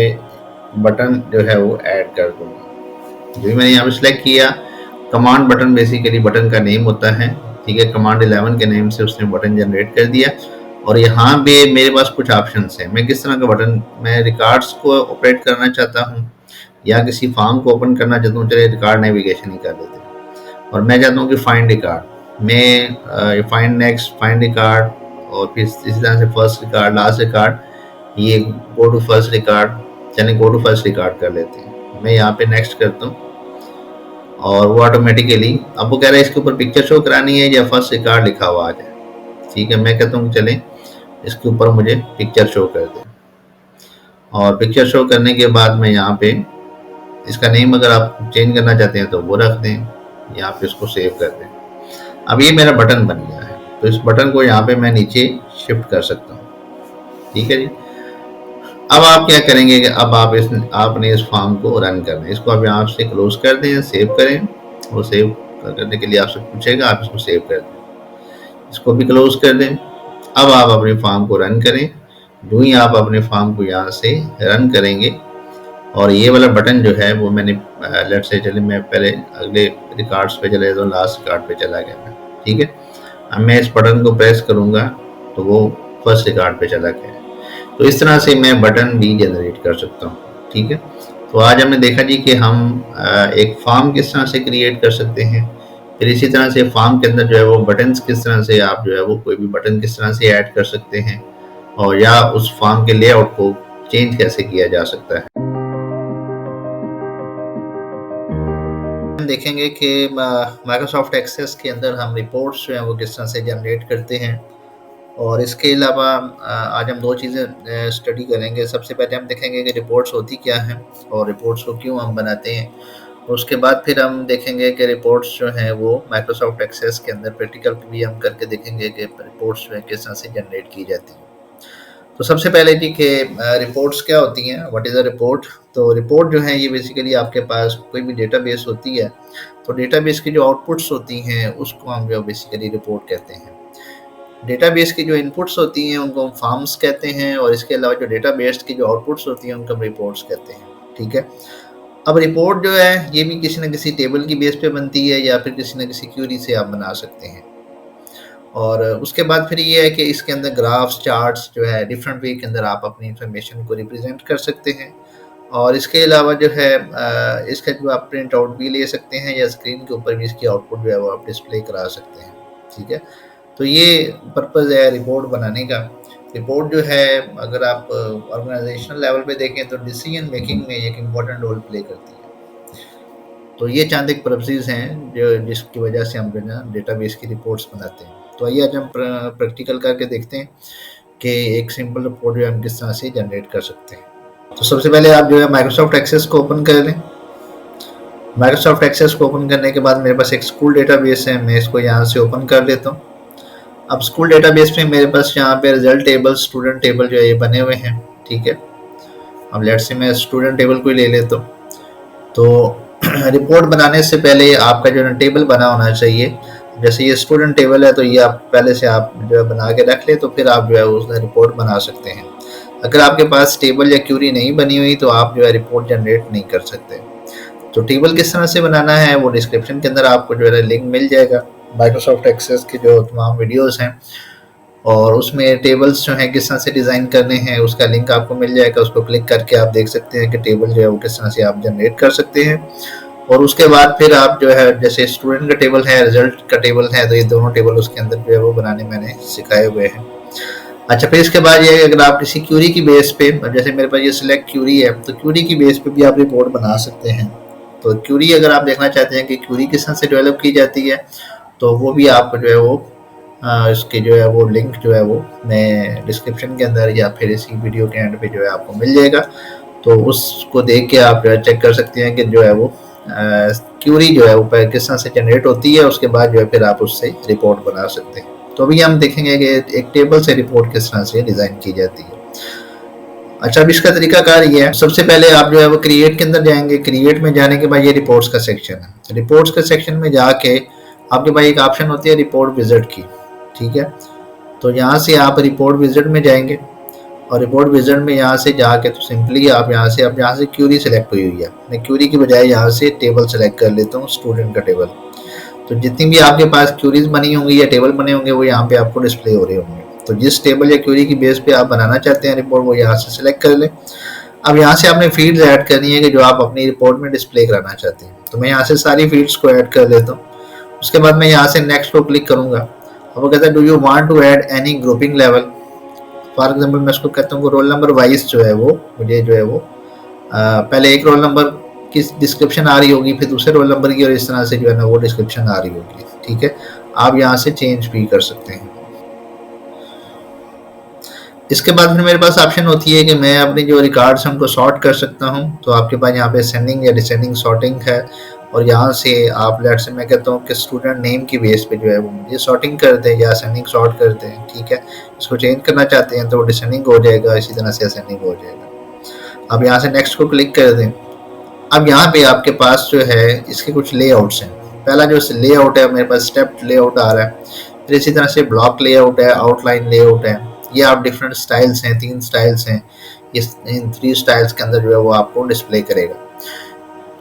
बटन जो है वो ऐड कर दूँगा। जो मैंने यहाँ पे सिलेक्ट किया, कमांड बटन बेसिकली बटन का नेम होता है। ठीक है, कमांड 11 के नेम से उसने बटन जनरेट कर दिया। और यहाँ पे मेरे पास कुछ ऑप्शंस हैं, मैं किस तरह का बटन, मैं रिकॉर्ड्स को ऑपरेट करना चाहता हूँ या किसी फॉर्म को ओपन करना चाहता हूँ। चलिए रिकॉर्ड नेविगेशन ही कर देते हैं। और मैं चाहता हूँ कि फाइंड रिकॉर्ड, मैं फाइंड नेक्स्ट, फाइंड रिकॉर्ड और फिर इसी तरह से फर्स्ट रिकॉर्ड, लास्ट रिकॉर्ड, ये गो टू फर्स्ट रिकॉर्ड। चलिए गो टू फर्स्ट रिकॉर्ड कर लेते हैं। मैं यहाँ पे नेक्स्ट करता हूँ और वो ऑटोमेटिकली, अब वो कह रहा है इसके ऊपर पिक्चर शो करानी है या फर्स्ट रिकॉर्ड लिखा हुआ आ जाए। ठीक है, मैं कहता हूँ चलें इसके ऊपर मुझे पिक्चर शो कर दें। और पिक्चर शो करने के बाद मैं यहाँ पे इसका नेम अगर आप चेंज करना चाहते हैं तो वो रख दें, यहाँ पे इसको सेव कर दें। अब ये मेरा बटन बन गया है तो इस बटन को यहाँ पे मैं नीचे शिफ्ट कर सकता हूँ। ठीक है जी, अब आप क्या करेंगे कि अब आपने इस फॉर्म को रन करना है। इसको आप यहाँ से क्लोज कर दें, सेव करें। वो सेव करने के लिए आपसे पूछेगा, आप इसको सेव कर दें, इसको भी क्लोज कर दें। अब आप अपने फॉर्म को रन करें। जो ही आप अपने फॉर्म को यहाँ से रन करेंगे और ये वाला बटन जो है वो मैंने लेट से चले मैं पहले अगले रिकॉर्ड्स पे चले तो लास्ट रिकॉर्ड पे चला गया मैं। ठीक है, अब मैं इस बटन को प्रेस करूँगा तो वो फर्स्ट रिकॉर्ड पे चला गया। तो इस तरह से मैं बटन भी जनरेट कर सकता हूँ। ठीक है, तो आज हमने देखा जी कि हम एक फॉर्म किस तरह से क्रिएट कर सकते हैं। फिर इसी तरह से फॉर्म के अंदर जो है वो बटन्स किस तरह से आप जो है वो कोई भी बटन किस तरह से ऐड कर सकते हैं और या उस फॉर्म के लेआउट को चेंज कैसे किया जा सकता है। हम देखेंगे कि माइक्रोसॉफ्ट एक्सेस के अंदर हम रिपोर्ट्स जो हैं वो किस तरह से जनरेट करते हैं। और इसके अलावा आज हम दो चीज़ें स्टडी करेंगे। सबसे पहले हम देखेंगे कि रिपोर्ट्स होती क्या हैं और रिपोर्ट्स को क्यों हम बनाते हैं। और उसके बाद फिर हम देखेंगे कि रिपोर्ट्स जो हैं वो माइक्रोसॉफ्ट एक्सेस के अंदर प्रैक्टिकल भी हम करके देखेंगे कि रिपोर्ट्स जो है किस तरह से जनरेट की जाती हैं। तो सबसे पहले जी कि रिपोर्ट्स क्या होती हैं, व्हाट इज़ अ रिपोर्ट। तो रिपोर्ट जो है ये बेसिकली आपके पास कोई भी डेटाबेस होती है तो डेटाबेस की जो आउटपुट्स होती हैं उसको हम जो बेसिकली रिपोर्ट कहते हैं। डेटाबेस की जो इनपुट्स होती हैं उनको हम फॉर्म्स कहते हैं और इसके अलावा जो डेटाबेस की जो आउटपुट्स होती हैं उनको हम रिपोर्ट्स कहते हैं। ठीक है, अब रिपोर्ट जो है ये भी किसी न किसी टेबल की बेस पे बनती है या फिर किसी न किसी क्यूरी से आप बना सकते हैं। और उसके बाद फिर ये है कि इसके अंदर ग्राफ्स, चार्ट्स जो है डिफरेंट वे के अंदर आप अपनी इंफॉर्मेशन को रिप्रेजेंट कर सकते हैं। और इसके अलावा जो है इसका जो आप प्रिंट आउट भी ले सकते हैं या स्क्रीन के ऊपर भी इसकी आउटपुट जो है वो आप डिस्प्ले करा सकते हैं। ठीक है, तो ये पर्पज़ है रिपोर्ट बनाने का। रिपोर्ट जो है अगर आप ऑर्गेनाइजेशनल लेवल पे देखें तो डिसीजन मेकिंग में एक इम्पॉर्टेंट रोल प्ले करती है। तो ये चंद एक पर्पसेस हैं जो जिसकी वजह से हम जो है डेटाबेस की रिपोर्ट्स बनाते हैं। तो आइए आज हम प्रैक्टिकल करके देखते हैं कि एक सिंपल रिपोर्ट जो है हम किस तरह से जनरेट कर सकते हैं। तो सबसे पहले आप जो है माइक्रोसॉफ्ट एक्सेस को ओपन कर लें। माइक्रोसॉफ्ट एक्सेस को ओपन करने के बाद मेरे पास एक स्कूल डेटाबेस है, मैं इसको यहाँ से ओपन कर लेता हूँ। अब स्कूल डेटाबेस में मेरे पास यहाँ पे रिजल्ट टेबल, स्टूडेंट टेबल जो है ये बने हुए हैं। ठीक है, अब लेट्स से मैं स्टूडेंट टेबल को ही ले लेता हूँ। तो रिपोर्ट बनाने से पहले आपका जो है टेबल बना होना चाहिए। जैसे ये स्टूडेंट टेबल है तो ये आप पहले से आप जो है बना के रख ले, तो फिर आप जो है उसमें रिपोर्ट बना सकते हैं। अगर आपके पास टेबल या क्यूरी नहीं बनी हुई तो आप जो है रिपोर्ट जनरेट नहीं कर सकते। तो टेबल किस तरह से बनाना है वो डिस्क्रिप्शन के अंदर आपको जो है लिंक मिल जाएगा। माइक्रोसॉफ्ट एक्सेस के जो तमाम वीडियोस हैं और उसमें टेबल्स जो हैं किस तरह से डिज़ाइन करने हैं उसका लिंक आपको मिल जाएगा। उसको क्लिक करके आप देख सकते हैं कि टेबल जो है वो किस तरह से आप जनरेट कर सकते हैं। और उसके बाद फिर आप जो है जैसे स्टूडेंट का टेबल है, रिजल्ट का टेबल है, तो ये दोनों टेबल उसके अंदर जो है वो बनाने मैंने सिखाए हुए हैं। अच्छा, फिर इसके बाद ये अगर आप किसी क्यूरी की बेस पे, जैसे मेरे पास ये सिलेक्ट क्यूरी है, तो क्यूरी की बेस पे भी आप रिपोर्ट बना सकते हैं। तो क्यूरी अगर आप देखना चाहते हैं कि क्यूरी किस तरह से डेवलप की जाती है तो वो भी आपको जो है वो इसके जो है वो लिंक जो है वो मैं डिस्क्रिप्शन के अंदर या फिर इसी वीडियो के एंड पे जो है आपको मिल जाएगा। तो उसको देख के आप जो है चेक कर सकते हैं कि जो है वो क्यूरी जो है वो किस तरह से जनरेट होती है। उसके बाद जो है फिर आप उससे रिपोर्ट बना सकते हैं। तो अभी हम देखेंगे कि एक टेबल से रिपोर्ट किस तरह से डिज़ाइन की जाती है। अच्छा, अब इसका तरीकाकार ये है, सबसे पहले आप जो है वो क्रिएट के अंदर जाएंगे। क्रिएट में जाने के बाद ये रिपोर्ट्स का सेक्शन है। रिपोर्ट्स के सेक्शन में जाके आपके पास एक ऑप्शन होती है रिपोर्ट विजिट की, ठीक है। तो यहाँ से आप रिपोर्ट विजिट में जाएंगे और रिपोर्ट विजिट में यहाँ से जाके तो सिंपली आप यहाँ से, अब यहाँ से क्यूरी सेलेक्ट हुई हुई है, मैं क्यूरी की बजाय यहाँ से टेबल सेलेक्ट कर लेता हूँ, स्टूडेंट का टेबल। तो जितनी भी आपके पास क्यूरीज बनी होंगी या टेबल बने होंगे वो यहाँ पे आपको डिस्प्ले हो रहे होंगे। तो जिस टेबल या क्यूरी की बेस पे आप बनाना चाहते हैं रिपोर्ट वो यहाँ से सिलेक्ट कर लें। अब यहाँ से आपने फील्ड्स ऐड करनी है कि जो आप अपनी रिपोर्ट में डिस्प्ले कराना चाहते हैं। तो मैं यहाँ से सारी फील्ड्स को ऐड कर लेता हूँ। उसके बाद मैं यहाँ से नेक्स्ट को क्लिक करूँगा। अब वो कहता है do you want to add any grouping level. For example मैं उसको कहता हूँ रोल नंबर वाइज जो है वो मुझे जो है वो पहले एक रोल नंबर की डिस्क्रिप्शन आ रही होगी, फिर दूसरे रोल नंबर की, और इस तरह से जो है ना वो डिस्क्रिप्शन आ रही होगी, ठीक है। आप यहाँ से चेंज भी कर सकते हैं। इसके बाद फिर मेरे पास ऑप्शन होती है कि मैं अपने जो रिकॉर्ड्स हैं उनको सॉर्ट कर सकता हूँ। तो आपके पास यहाँ पे असेंडिंग या डिसेंडिंग सॉर्टिंग है और यहाँ से आप लेट से मैं कहता हूँ कि स्टूडेंट नेम की बेस पे जो है वो मुझे सॉर्टिंग कर दें या असेंडिंग सॉर्ट कर दें, ठीक है। इसको चेंज करना चाहते हैं तो डिसेंडिंग हो जाएगा, इसी तरह से असेंडिंग हो जाएगा। अब यहाँ से नेक्स्ट को क्लिक कर दें। अब यहाँ पे आपके पास जो है इसके कुछ लेआउट्स हैं। पहला जो लेआउट है मेरे पास स्टेप लेआउट आ रहा है, फिर इसी तरह से ब्लॉक लेआउट है, आउटलाइन लेआउट है। ये आप डिफरेंट स्टाइल्स हैं, 3 स्टाइल्स हैं। इन 3 स्टाइल्स के अंदर जो है वो आपको डिस्प्ले करेगा।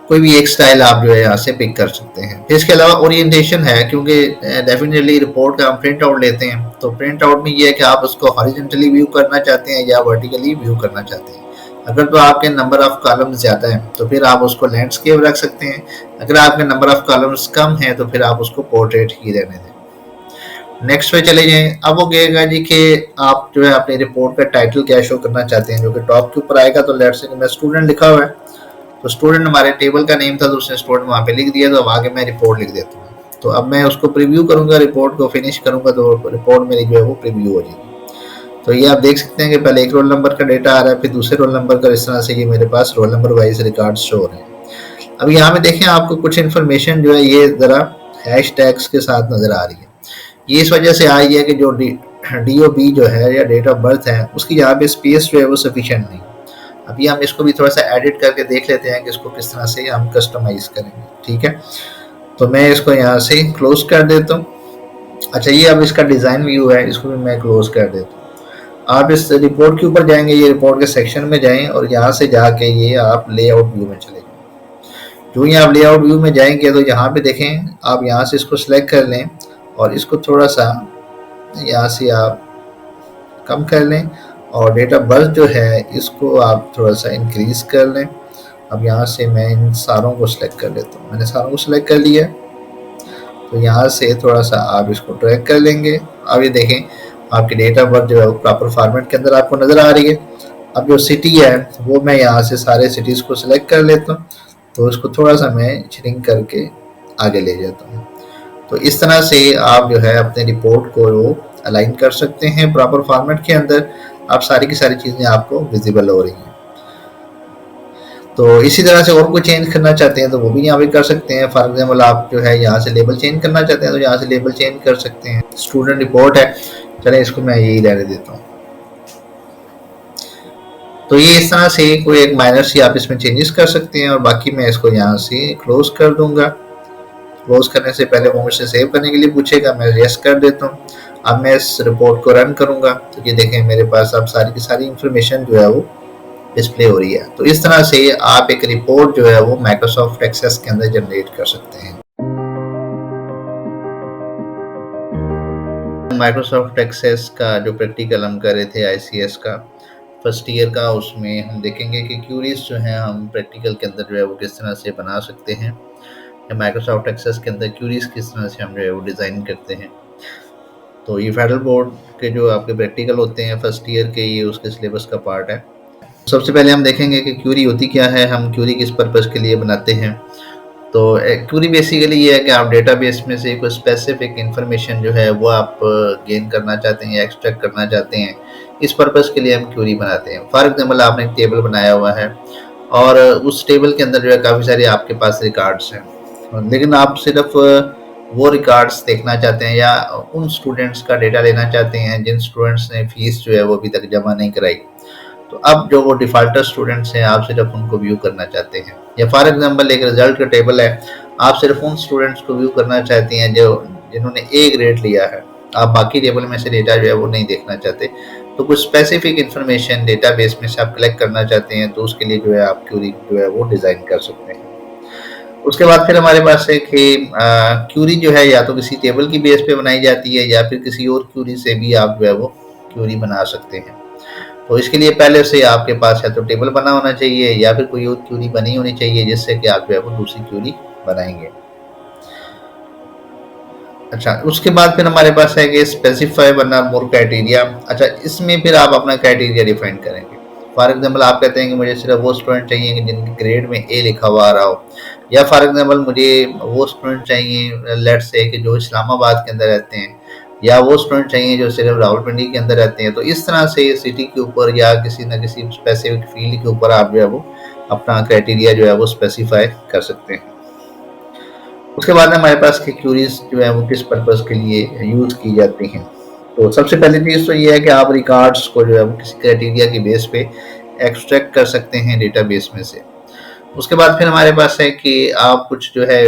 कोई भी एक स्टाइल आप जो है यहाँ से पिक कर सकते हैं। फिर इसके अलावा ओरिएंटेशन है, क्योंकि डेफिनेटली रिपोर्ट का हम प्रिंट आउट लेते हैं। तो प्रिंट आउट में ये है कि आप उसको हॉरिजॉन्टली व्यू करना चाहते हैं या वर्टिकली व्यू करना चाहते हैं। अगर तो आपके नंबर ऑफ कॉलम्स ज़्यादा हैं तो फिर आप उसको लैंडस्केप रख सकते हैं। अगर आपके नंबर ऑफ कॉलम्स कम हैं तो फिर आप उसको पोर्ट्रेट ही रहने दें। नेक्स्ट पे चले जाएं। अब वो कहेगा जी कि आप जो है अपनी रिपोर्ट का टाइटल क्या शो करना चाहते हैं, जो कि टॉप के ऊपर आएगा। तो लेट्स से मैं स्टूडेंट लिखा हुआ है, तो स्टूडेंट हमारे टेबल का नेम था तो उसने स्टूडेंट वहाँ पे लिख दिया। तो अब आगे मैं रिपोर्ट लिख देता हूँ। तो अब मैं उसको प्रीव्यू करूँगा, रिपोर्ट को फिनिश करूँगा तो रिपोर्ट मेरी जो है वो प्रीव्यू हो जाएगी। तो ये आप देख सकते हैं कि पहले एक रोल नंबर का डेटा आ रहा है, फिर दूसरे रोल नंबर का, इस तरह से ये मेरे पास roll number wise record show हो रहे हैं। अब यहाँ पे देखें आपको कुछ इन्फॉर्मेशन जो है ये ज़रा हैश टैग्स के साथ नज़र आ रही है। ये इस वजह से आई है कि जो DOB जो है या डेट ऑफ बर्थ है उसकी यहाँ पे स्पेस जो है वो सफिशिएंट नहीं। अभी हम इसको भी थोड़ा सा एडिट करके देख लेते हैं कि इसको किस तरह से हम कस्टमाइज करेंगे, ठीक है। तो मैं इसको यहाँ से क्लोज कर देता हूँ। अच्छा, ये अब इसका डिज़ाइन व्यू है, इसको भी मैं क्लोज कर देता हूँ। आप इस रिपोर्ट के ऊपर जाएंगे, ये रिपोर्ट के सेक्शन में जाएं और यहाँ से जाके ये आप लेआउट व्यू में चले जाएं। जो ही आप लेआउट व्यू में जाएंगे तो यहाँ पे देखें, आप यहाँ से इसको सिलेक्ट कर लें और इसको थोड़ा सा यहाँ से आप कम कर लें और डेट ऑफ बर्थ जो है इसको आप थोड़ा सा इंक्रीज कर लें। अब यहाँ से मैं इन सारों को सिलेक्ट कर लेता हूँ। मैंने सारों को सिलेक्ट कर लिया, तो यहाँ से थोड़ा सा आप इसको ड्रैग कर लेंगे। अब ये देखें आपकी डेट ऑफ बर्थ जो है वो प्रॉपर फॉर्मेट के अंदर आपको नज़र आ रही है। अब जो सिटी है वो मैं यहाँ से सारे सिटीज़ को सिलेक्ट कर लेता हूँ, तो उसको थोड़ा सा मैं श्रिंक करके आगे ले जाता हूँ। तो इस तरह से आप जो है अपने रिपोर्ट को अलाइन कर सकते हैं प्रॉपर फॉर्मेट के अंदर। आप सारी की सारी चीज़ें आपको विजिबल हो रही हैं। तो इसी तरह से और कोई चेंज करना चाहते हैं तो वो भी यहाँ पे कर सकते हैं। फॉर एग्जाम्पल आप जो है यहाँ से लेबल चेंज करना चाहते हैं तो यहाँ से लेबल चेंज कर सकते हैं। स्टूडेंट रिपोर्ट है, चलें इसको मैं यही रहने देता हूँ। तो ये इस तरह से कोई एक माइनर सी आप इसमें चेंजेस कर सकते हैं और बाकी मैं इसको यहाँ से क्लोज कर दूंगा। क्लोज करने से पहले वो मुझसे सेव करने के लिए पूछेगा, मैं यस कर देता हूँ। अब मैं इस रिपोर्ट को रन करूंगा तो ये देखें मेरे पास अब सारी की सारी इंफॉर्मेशन जो है वो डिस्प्ले हो रही है। तो इस तरह से आप एक रिपोर्ट जो है वो माइक्रोसॉफ्ट एक्सेस के अंदर जनरेट कर सकते हैं। माइक्रोसॉफ्ट एक्सेस का जो प्रैक्टिकल हम कर रहे थे आईसीएस का फर्स्ट ईयर का, उसमें हम देखेंगे कि क्यूरीज जो हैं हम प्रैक्टिकल के अंदर जो है वो किस तरह से बना सकते हैं, या माइक्रोसॉफ्ट एक्सेस के अंदर क्यूरीज किस तरह से हम जो है वो डिज़ाइन करते हैं। तो ये फेडरल बोर्ड के जो आपके प्रैक्टिकल होते हैं फर्स्ट ईयर के, ये उसके सिलेबस का पार्ट है। सबसे पहले हम देखेंगे कि क्यूरी होती क्या है, हम क्यूरी किस पर्पज़ के लिए बनाते हैं। तो क्यूरी बेसिकली ये है कि आप डेटाबेस में से कोई स्पेसिफिक इंफॉर्मेशन जो है वो आप गेन करना चाहते हैं या एक्सट्रैक्ट करना चाहते हैं, इस पर्पज़ के लिए हम क्यूरी बनाते हैं। फॉर एग्जांपल आपने एक टेबल बनाया हुआ है और उस टेबल के अंदर जो है काफ़ी सारे आपके पास रिकॉर्ड्स हैं, लेकिन आप सिर्फ वो रिकॉर्ड्स देखना चाहते हैं या उन स्टूडेंट्स का डेटा लेना चाहते हैं जिन स्टूडेंट्स ने फीस जो है वो अभी तक जमा नहीं कराई। तो अब जो वो डिफ़ॉल्टर स्टूडेंट्स हैं आप सिर्फ उनको व्यू करना चाहते हैं, या फॉर एग्जांपल एक रिजल्ट का टेबल है, आप सिर्फ उन स्टूडेंट्स को व्यू करना चाहते हैं जो जिन्होंने ए ग्रेड लिया है, आप बाकी टेबल में से डेटा जो है वो नहीं देखना चाहते। तो कुछ स्पेसिफिक इन्फॉर्मेशन डेटाबेस में से आप कलेक्ट करना चाहते हैं, तो उसके लिए जो है आप क्यूरी जो है वो डिज़ाइन कर सकते हैं। उसके बाद फिर हमारे पास है कि क्यूरी जो है या तो किसी टेबल की बेस पे बनाई जाती है या फिर किसी और क्यूरी से भी आप जो है वो क्यूरी बना सकते हैं। तो इसके लिए पहले से आपके पास या तो टेबल बना होना चाहिए या फिर कोई और क्यूरी बनी होनी चाहिए जिससे कि आप जो है वो दूसरी क्यूरी बनाएंगे। अच्छा, उसके बाद फिर हमारे पास है कि specify one or more criteria. अच्छा, इसमें फिर आप अपना क्राइटेरिया डिफाइन करेंगे। फॉर एग्जांपल आप कहते हैं कि मुझे सिर्फ वो स्टूडेंट चाहिए कि जिनके ग्रेड में ए लिखा हुआ आ रहा हो, या फॉर एग्जांपल मुझे वो स्टूडेंट चाहिए लेट्स से कि जो इस्लामाबाद के अंदर रहते हैं, या वो स्टूडेंट चाहिए जो सिर्फ रावलपिंडी के अंदर रहते हैं। तो इस तरह से सिटी के ऊपर या किसी न किसी स्पेसिफिक फील्ड के ऊपर आप जो है वो अपना क्राइटेरिया जो है वो स्पेसिफाई कर सकते हैं। उसके बाद हमारे पास की क्यूरीज जो है वो किस पर्पज़ के लिए यूज़ की जाती हैं। तो सबसे पहली चीज़ तो ये है कि आप रिकॉर्ड्स को जो है वो किसी क्राइटेरिया की बेस पे एक्सट्रैक्ट कर सकते हैं डेटाबेस में से। उसके बाद फिर हमारे पास है कि आप कुछ जो है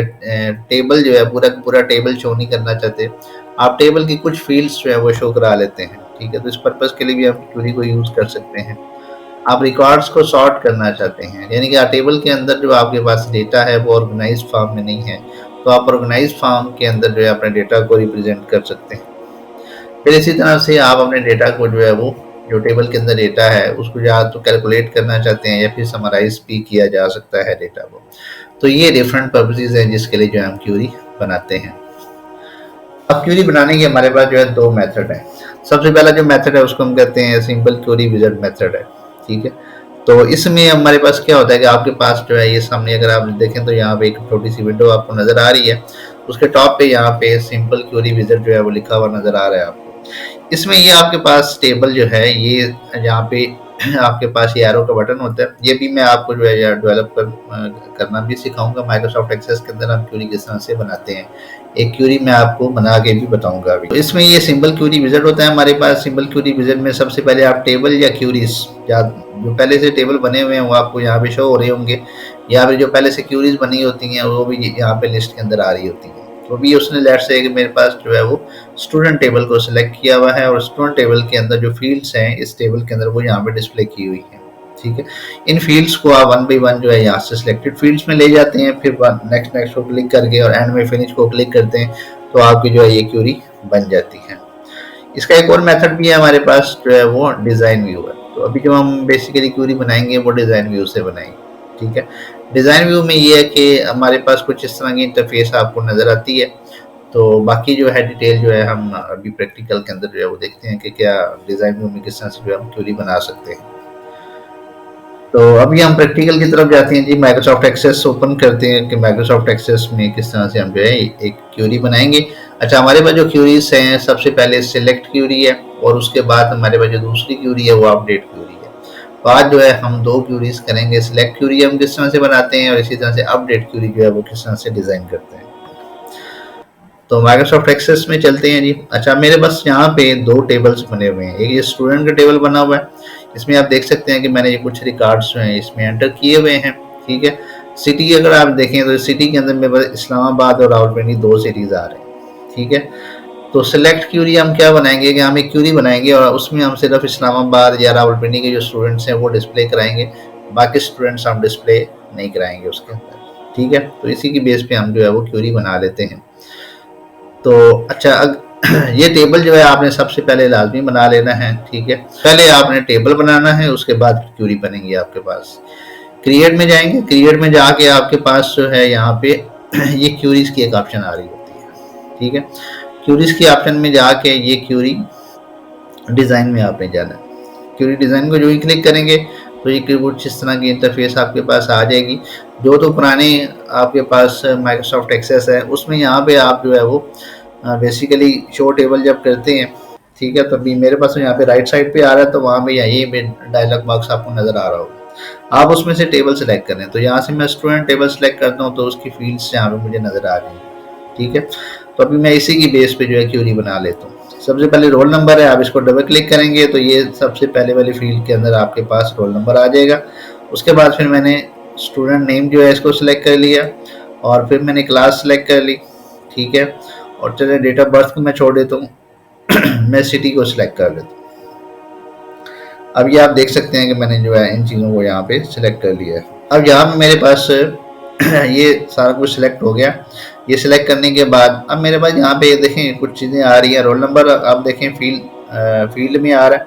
टेबल जो है पूरा पूरा टेबल शो नहीं करना चाहते, आप टेबल की कुछ फील्ड्स जो है वो शो करा लेते हैं। ठीक है, तो इस पर्पज़ के लिए भी आप क्यूरी को यूज़ कर सकते हैं। आप रिकॉर्ड्स को सॉर्ट करना चाहते हैं, यानी कि टेबल के अंदर जो आपके पास डेटा है वो ऑर्गेनाइज्ड फॉर्म में नहीं है, तो आप ऑर्गेनाइज्ड फॉर्म के अंदर जो है अपने डेटा को रिप्रेजेंट कर सकते हैं। फिर इसी तरह से आप अपने डेटा को जो है वो जो टेबल के अंदर डेटा है उसको या तो कैलकुलेट करना चाहते हैं या फिर समराइज भी किया जा सकता है डेटा को। तो ये डिफरेंट पर्पसेस हैं जिसके लिए जो हम क्यूरी बनाते हैं। अब क्यूरी बनाने के हमारे पास जो है दो मेथड है। सबसे पहला जो मेथड है उसको हम कहते हैं सिंपल क्यूरी विजार्ड मेथड है। ठीक है, तो इसमें हमारे पास क्या होता है कि आपके पास जो है ये सामने अगर आप देखें तो यहाँ पे एक छोटी सी विंडो आपको नजर आ रही है, उसके टॉप पे यहाँ पे सिंपल क्यूरी विजार्ड जो है वो लिखा हुआ नजर आ रहा है आपको। इसमें ये आपके पास टेबल जो है ये यहाँ पे आपके पास ये एरो का बटन होता है, ये भी मैं आपको जो है डेवलप करना भी सिखाऊंगा। माइक्रोसॉफ्ट एक्सेस के अंदर हम क्यूरी किस तरह से बनाते हैं, एक क्यूरी मैं आपको बना के भी बताऊंगा अभी। तो इसमें ये सिंपल क्यूरी विजार्ड होता है हमारे पास। सिंपल क्यूरी विजार्ड में सबसे पहले आप टेबल या क्यूरीज या जो पहले से टेबल बने हुए हैं वो आपको यहाँ पे शो हो रहे होंगे, या फिर जो पहले से क्यूरीज बनी होती हैं वो भी यहाँ पे लिस्ट के अंदर आ रही होती है। तो भी उसने लेट से कि मेरे पास जो है वो स्टूडेंट टेबल को सिलेक्ट किया हुआ है और स्टूडेंट टेबल के अंदर जो फील्ड्स हैं इस टेबल के अंदर वो यहाँ पे डिस्प्ले की हुई है। ठीक है, इन फील्ड्स को आप वन बाई वन जो है यहाँ से सिलेक्टेड फील्ड्स में ले जाते हैं, फिर नेक्स्ट नेक्स्ट को क्लिक करके और एंड में फिनिश को क्लिक करते हैं, तो आपकी जो है ये क्यूरी बन जाती है। इसका एक और मेथड भी है हमारे पास जो है वो डिज़ाइन व्यू है। तो अभी जो हम बेसिकली क्यूरी बनाएंगे वो डिज़ाइन व्यू से बनाएंगे। ठीक है, डिज़ाइन व्यू में ये है कि हमारे पास कुछ इस तरह की इंटरफेस आपको नज़र आती है। तो बाकी जो है डिटेल जो है हम अभी प्रैक्टिकल के अंदर जो है वो देखते हैं कि क्या डिज़ाइन व्यू में किस तरह से जो है हम क्यूरी बना सकते हैं। तो अभी हम प्रैक्टिकल की तरफ जाते हैं जी। माइक्रोसॉफ्ट एक्सेस ओपन करते हैं कि माइक्रोसॉफ्ट एक्सेस में किस तरह से हम जो है एक क्यूरी बनाएंगे। अच्छा, हमारे पास जो क्यूरीज हैं सबसे पहले सिलेक्ट क्यूरी है और उसके बाद हमारे पास जो दूसरी क्यूरी है वो अपडेट क्यूरी है। तो आज जो है हम दो क्यूरीज करेंगे। सिलेक्ट क्यूरी हम किस तरह से बनाते हैं और इसी तरह से अपडेट क्यूरी जो है वो किस तरह से डिज़ाइन करते हैं। तो माइक्रोसॉफ्ट एक्सेस में चलते हैं जी। अच्छा, मेरे पास यहाँ पे दो टेबल्स बने हुए हैं, एक ये स्टूडेंट का टेबल बना हुआ है, इसमें आप देख सकते हैं कि मैंने ये कुछ रिकॉर्ड्स जो हैं इसमें एंटर किए हुए हैं। ठीक है, सिटी अगर आप देखें तो सिटी के अंदर मेरे पास इस्लामाबाद और रावलपिंडी 2 सिटीज़ आ रहे हैं। ठीक है, तो सेलेक्ट क्यूरी हम क्या बनाएंगे कि हम एक क्यूरी बनाएंगे और उसमें हम सिर्फ इस्लामाबाद या रावलपिंडी के जो स्टूडेंट्स हैं वो डिस्प्ले कराएंगे, बाकी स्टूडेंट्स हम डिस्प्ले नहीं कराएंगे उसके अंदर। ठीक है, तो इसी की बेस पे हम जो है वो क्यूरी बना लेते हैं। तो अच्छा, ये टेबल जो है आपने सबसे पहले लाजमी बना लेना है। ठीक है, पहले आपने टेबल बनाना है, उसके बाद क्यूरी बनेंगी आपके पास। क्रिएट में जाएंगे, क्रिएट में जाके आपके पास जो है यहाँ पे ये क्यूरीज की एक ऑप्शन आ रही होती है। ठीक है, क्यूरीज की ऑप्शन में जाके ये क्यूरी डिज़ाइन में आपने जाना है। क्यूरी डिज़ाइन को जो ही क्लिक करेंगे तो ये कुछ इस तरह की इंटरफेस आपके पास आ जाएगी। जो तो पुराने आपके पास माइक्रोसॉफ्ट एक्सेस है उसमें यहाँ पे आप जो है वो बेसिकली शो टेबल जब करते हैं, ठीक है, तो अभी मेरे पास यहाँ पे राइट साइड पे आ रहा है, तो वहाँ पे यही डायलॉग बॉक्स आपको नज़र आ रहा होगा। आप उसमें से टेबल सेलेक्ट करें, तो यहाँ से मैं स्टूडेंट टेबल सेलेक्ट करता हूँ तो उसकी फील्ड्स यहाँ पे मुझे नज़र आ रही है। ठीक है, तो अभी मैं इसी की बेस पे जो है क्यूरी बना लेता हूँ। सबसे पहले रोल नंबर है, आप इसको डबल क्लिक करेंगे तो ये सबसे पहले वाली फील्ड के अंदर आपके पास रोल नंबर आ जाएगा। उसके बाद फिर मैंने स्टूडेंट नेम जो है इसको सिलेक्ट कर लिया और फिर मैंने क्लास सेलेक्ट कर ली। ठीक है, और चलिए डेट ऑफ बर्थ को मैं छोड़ देता हूँ मैं सिटी को सिलेक्ट कर लेता हूँ। अब ये आप देख सकते हैं कि मैंने जो है इन चीज़ों को यहाँ पे सिलेक्ट कर लिया है। अब यहाँ पे मेरे पास ये सारा कुछ सिलेक्ट हो गया। ये सिलेक्ट करने के बाद अब मेरे पास यहाँ पे देखें कुछ चीज़ें आ रही हैं। रोल नंबर आप देखें फील्ड में आ रहा है,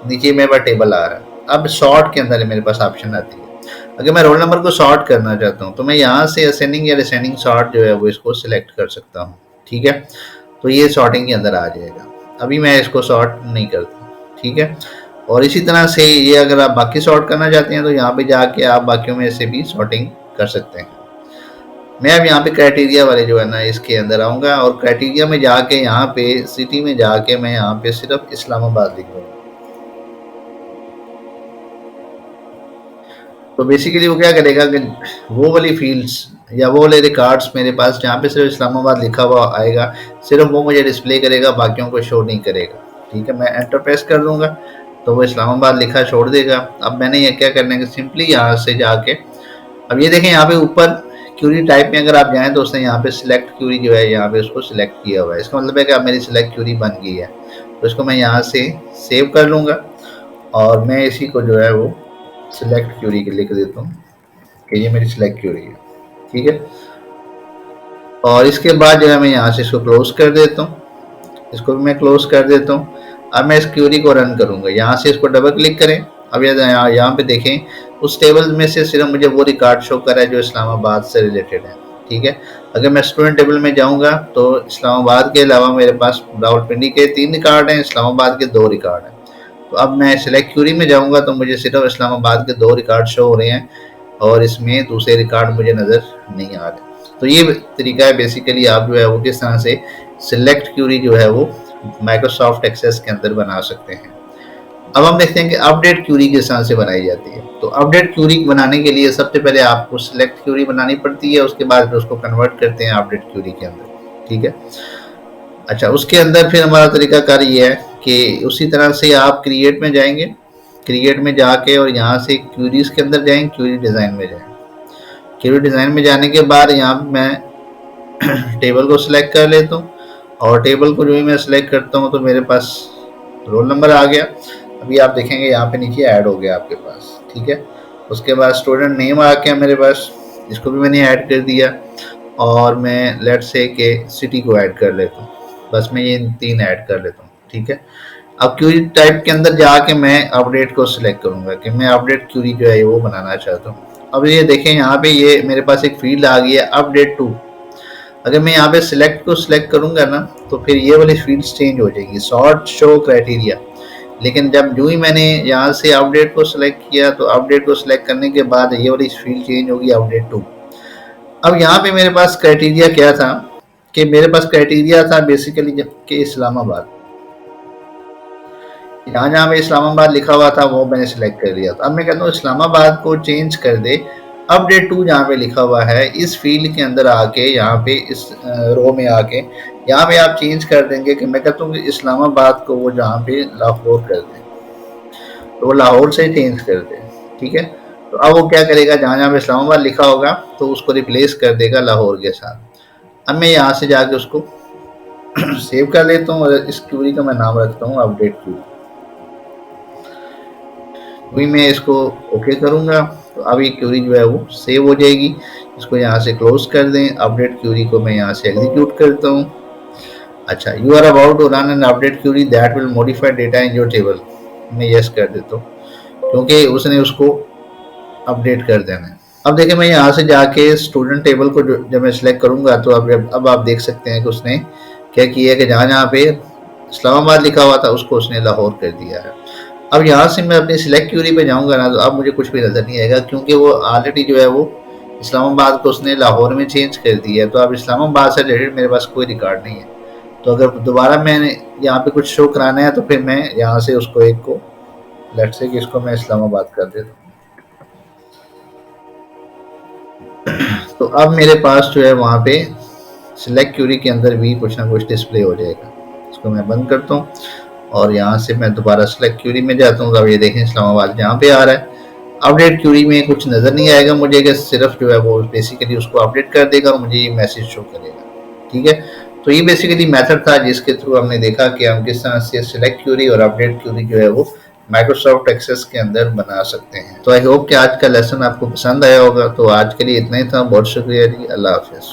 नीचे मेरे पास टेबल आ रहा है। अब शॉर्ट के अंदर मेरे पास ऑप्शन आती है, अगर मैं रोल नंबर को शॉर्ट करना चाहता हूँ तो मैं यहाँ से असेंडिंग या डिसेंडिंग शॉर्ट जो है वो इसको सिलेक्ट कर सकता हूँ। ठीक है, तो ये शॉर्टिंग के अंदर आ जाएगा। अभी मैं इसको शॉर्ट नहीं करता। ठीक है, और इसी तरह से ये अगर आप बाकी शॉर्ट करना चाहते हैं तो यहाँ पे जाके आप बाकियों में से भी शॉर्टिंग कर सकते हैं। मैं अब यहाँ पे क्राइटेरिया वाले जो है ना इसके अंदर आऊँगा और क्राइटेरिया में जाके यहाँ पे सिटी में जाके मैं यहाँ पे सिर्फ इस्लामाबाद लिखूँगा। तो बेसिकली वो क्या करेगा कि वो वाली फील्ड्स या वो वाले रिकॉर्ड्स मेरे पास जहाँ पे सिर्फ इस्लामाबाद लिखा हुआ आएगा, सिर्फ वो मुझे डिस्प्ले करेगा, बाकियों को शो नहीं करेगा। ठीक है, मैं एंटर प्रेस कर दूंगा तो वो इस्लामाबाद लिखा छोड़ देगा। अब मैंने ये क्या करना है कि सिंपली यहाँ से जाके अब ये देखें यहाँ पे ऊपर क्यूरी टाइप में अगर आप जाएँ तो उसने यहाँ पे सिलेक्ट क्यूरी जो है यहाँ पे उसको सिलेक्ट किया हुआ है। इसका मतलब है कि अब मेरी सिलेक्ट क्यूरी बन गई है। तो इसको मैं यहाँ से सेव कर लूँगा और मैं इसी को जो है वो सिलेक्ट क्यूरी के लिख देता हूँ कि ये मेरी सिलेक्ट क्यूरी है। ठीक है, और इसके बाद जो है मैं यहाँ से इसको क्लोज कर देता हूँ, इसको भी मैं क्लोज कर देता हूँ। अब मैं इस क्यूरी को रन करूँगा, यहाँ से इसको डबल क्लिक करें। अब यहाँ पे देखें उस टेबल में से सिर्फ मुझे वो रिकॉर्ड शो कर रहा है जो इस्लामाबाद से रिलेटेड है। ठीक है, अगर मैं स्टूडेंट टेबल में जाऊँगा तो इस्लामाबाद के अलावा मेरे पास रावलपिंडी के 3 रिकॉर्ड हैं, इस्लामाबाद के 2 रिकॉर्ड हैं। तो अब मैं सिलेक्ट क्यूरी में जाऊँगा तो मुझे सिर्फ इस्लामाबाद के 2 रिकॉर्ड शो हो रहे हैं और इसमें दूसरे रिकॉर्ड मुझे नज़र नहीं आ रहे। तो ये तरीका है बेसिकली आप जो है वो किस तरह से सिलेक्ट क्यूरी जो है वो माइक्रोसॉफ्ट एक्सेस के अंदर बना सकते हैं। अब हम देखते हैं कि अपडेट क्यूरी किस तरह से बनाई जाती है। तो अपडेट क्यूरी बनाने के लिए सबसे पहले आपको सिलेक्ट क्यूरी बनानी पड़ती है, उसके बाद फिर उसको कन्वर्ट करते हैं अपडेट क्यूरी के अंदर। ठीक है, अच्छा, उसके अंदर फिर हमारा तरीकाकार ये है कि उसी तरह से आप क्रिएट में जाएंगे, क्रिएट में जाके और यहाँ से क्यूरीज के अंदर जाएंगे, क्यूरी डिज़ाइन में जाएंगे। क्यूरी डिज़ाइन में जाने के बाद यहाँ मैं टेबल को सिलेक्ट कर लेता हूँ और टेबल को जो ही मैं सिलेक्ट करता हूँ तो मेरे पास रोल नंबर आ गया। अभी आप देखेंगे यहाँ पे नीचे ऐड हो गया आपके पास। ठीक है, उसके बाद स्टूडेंट नेम आ गया मेरे पास, इसको भी मैंने ऐड कर दिया और मैं लेट से के सिटी को ऐड कर लेता हूँ। बस मैं ये 3 ऐड कर लेता हूँ। ठीक है, अब क्यूरी टाइप के अंदर जाके मैं अपडेट को सिलेक्ट करूँगा कि मैं अपडेट क्यूरी जो है वो बनाना चाहता हूँ। अब ये देखें यहाँ पे ये मेरे पास एक फील्ड आ गई है अपडेट टू। अगर मैं यहाँ पे सिलेक्ट को सिलेक्ट करूँगा ना तो फिर ये वाली फील्ड्स चेंज हो जाएगी, सॉर्ट शो क्राइटेरिया। लेकिन जब जो ही मैंने यहाँ से अपडेट को सिलेक्ट किया तो अपडेट को सिलेक्ट करने के बाद ये वाली फील्ड चेंज होगी अपडेट टू। अब यहाँ पे मेरे पास क्राइटेरिया क्या था कि मेरे पास क्राइटेरिया था बेसिकली कि इस्लामाबाद, जहाँ जहाँ पे इस्लामाबाद लिखा हुआ था वो मैंने सिलेक्ट कर लिया। तो अब मैं कहता हूँ इस्लामाबाद को चेंज कर दे, अपडेट टू जहाँ पे लिखा हुआ है इस फील्ड के अंदर आके यहाँ पे इस रो में आके यहाँ पे आप चेंज कर देंगे कि मैं कहता हूँ कि इस्लामाबाद को वो जहाँ पे लाहौर कर दें। तो वो लाहौर से चेंज कर दे। ठीक है, तो अब वो क्या करेगा, जहाँ जहाँ पे इस्लामाबाद लिखा होगा तो उसको रिप्लेस कर देगा लाहौर के साथ। अब मैं यहाँ से जाके उसको सेव कर लेता हूँ और इस क्यूरी का मैं नाम रखता हूँ अपडेट क्यूरी। अभी मैं इसको ओके करूँगा तो अब ये क्यूरी जो है वो सेव हो जाएगी। इसको यहाँ से क्लोज कर दें। अपडेट क्यूरी को मैं यहाँ से एग्जीक्यूट करता हूँ। अच्छा, you are about to run an update query that will modify data in your table. मैं यस कर देता हूँ क्योंकि उसने उसको अपडेट कर देना है। अब देखिए, मैं यहाँ से जाके स्टूडेंट टेबल को जब मैं सिलेक्ट करूँगा तो अब आप देख सकते हैं कि उसने क्या किया कि जहाँ जहाँ पे इस्लामाबाद लिखा हुआ था उसको उसने लाहौर कर दिया है। अब यहाँ से मैं अपनी सिलेक्ट क्यूरी पे जाऊँगा ना, तो अब मुझे कुछ भी नज़र नहीं आएगा क्योंकि वो ऑलरेडी जो है वो इस्लामाबाद को उसने लाहौर में चेंज कर दिया है। तो अब इस्लामाबाद से रिलेटेड मेरे पास कोई रिकॉर्ड नहीं है। तो अगर दोबारा मैंने यहाँ पे कुछ शो कराना है तो फिर मैं यहाँ से उसको एक को लेट्स से कि इसको मैं इस्लामाबाद कर देता हूँ। तो अब मेरे पास जो है वहाँ पे सिलेक्ट क्यूरी के अंदर भी कुछ ना कुछ डिस्प्ले हो जाएगा। इसको मैं बंद करता हूँ और यहाँ से मैं दोबारा सिलेक्ट क्यूरी में जाता हूँ। तो अब ये देखें इस्लामाबाद यहाँ पे आ रहा है। अपडेट क्यूरी में कुछ नज़र नहीं आएगा मुझे कि सिर्फ जो है वो बेसिकली उसको अपडेट कर देगा और मुझे ये मैसेज शो करेगा। ठीक है, तो ये बेसिकली मेथड था जिसके थ्रू हमने देखा कि हम किस तरह से सिलेक्ट क्यूरी और अपडेट क्यूरी जो है वो माइक्रोसॉफ्ट एक्सेस के अंदर बना सकते हैं। तो आई होप कि आज का लेसन आपको पसंद आया होगा। तो आज के लिए इतना ही था। बहुत शुक्रिया जी। अल्लाह हाफिज़।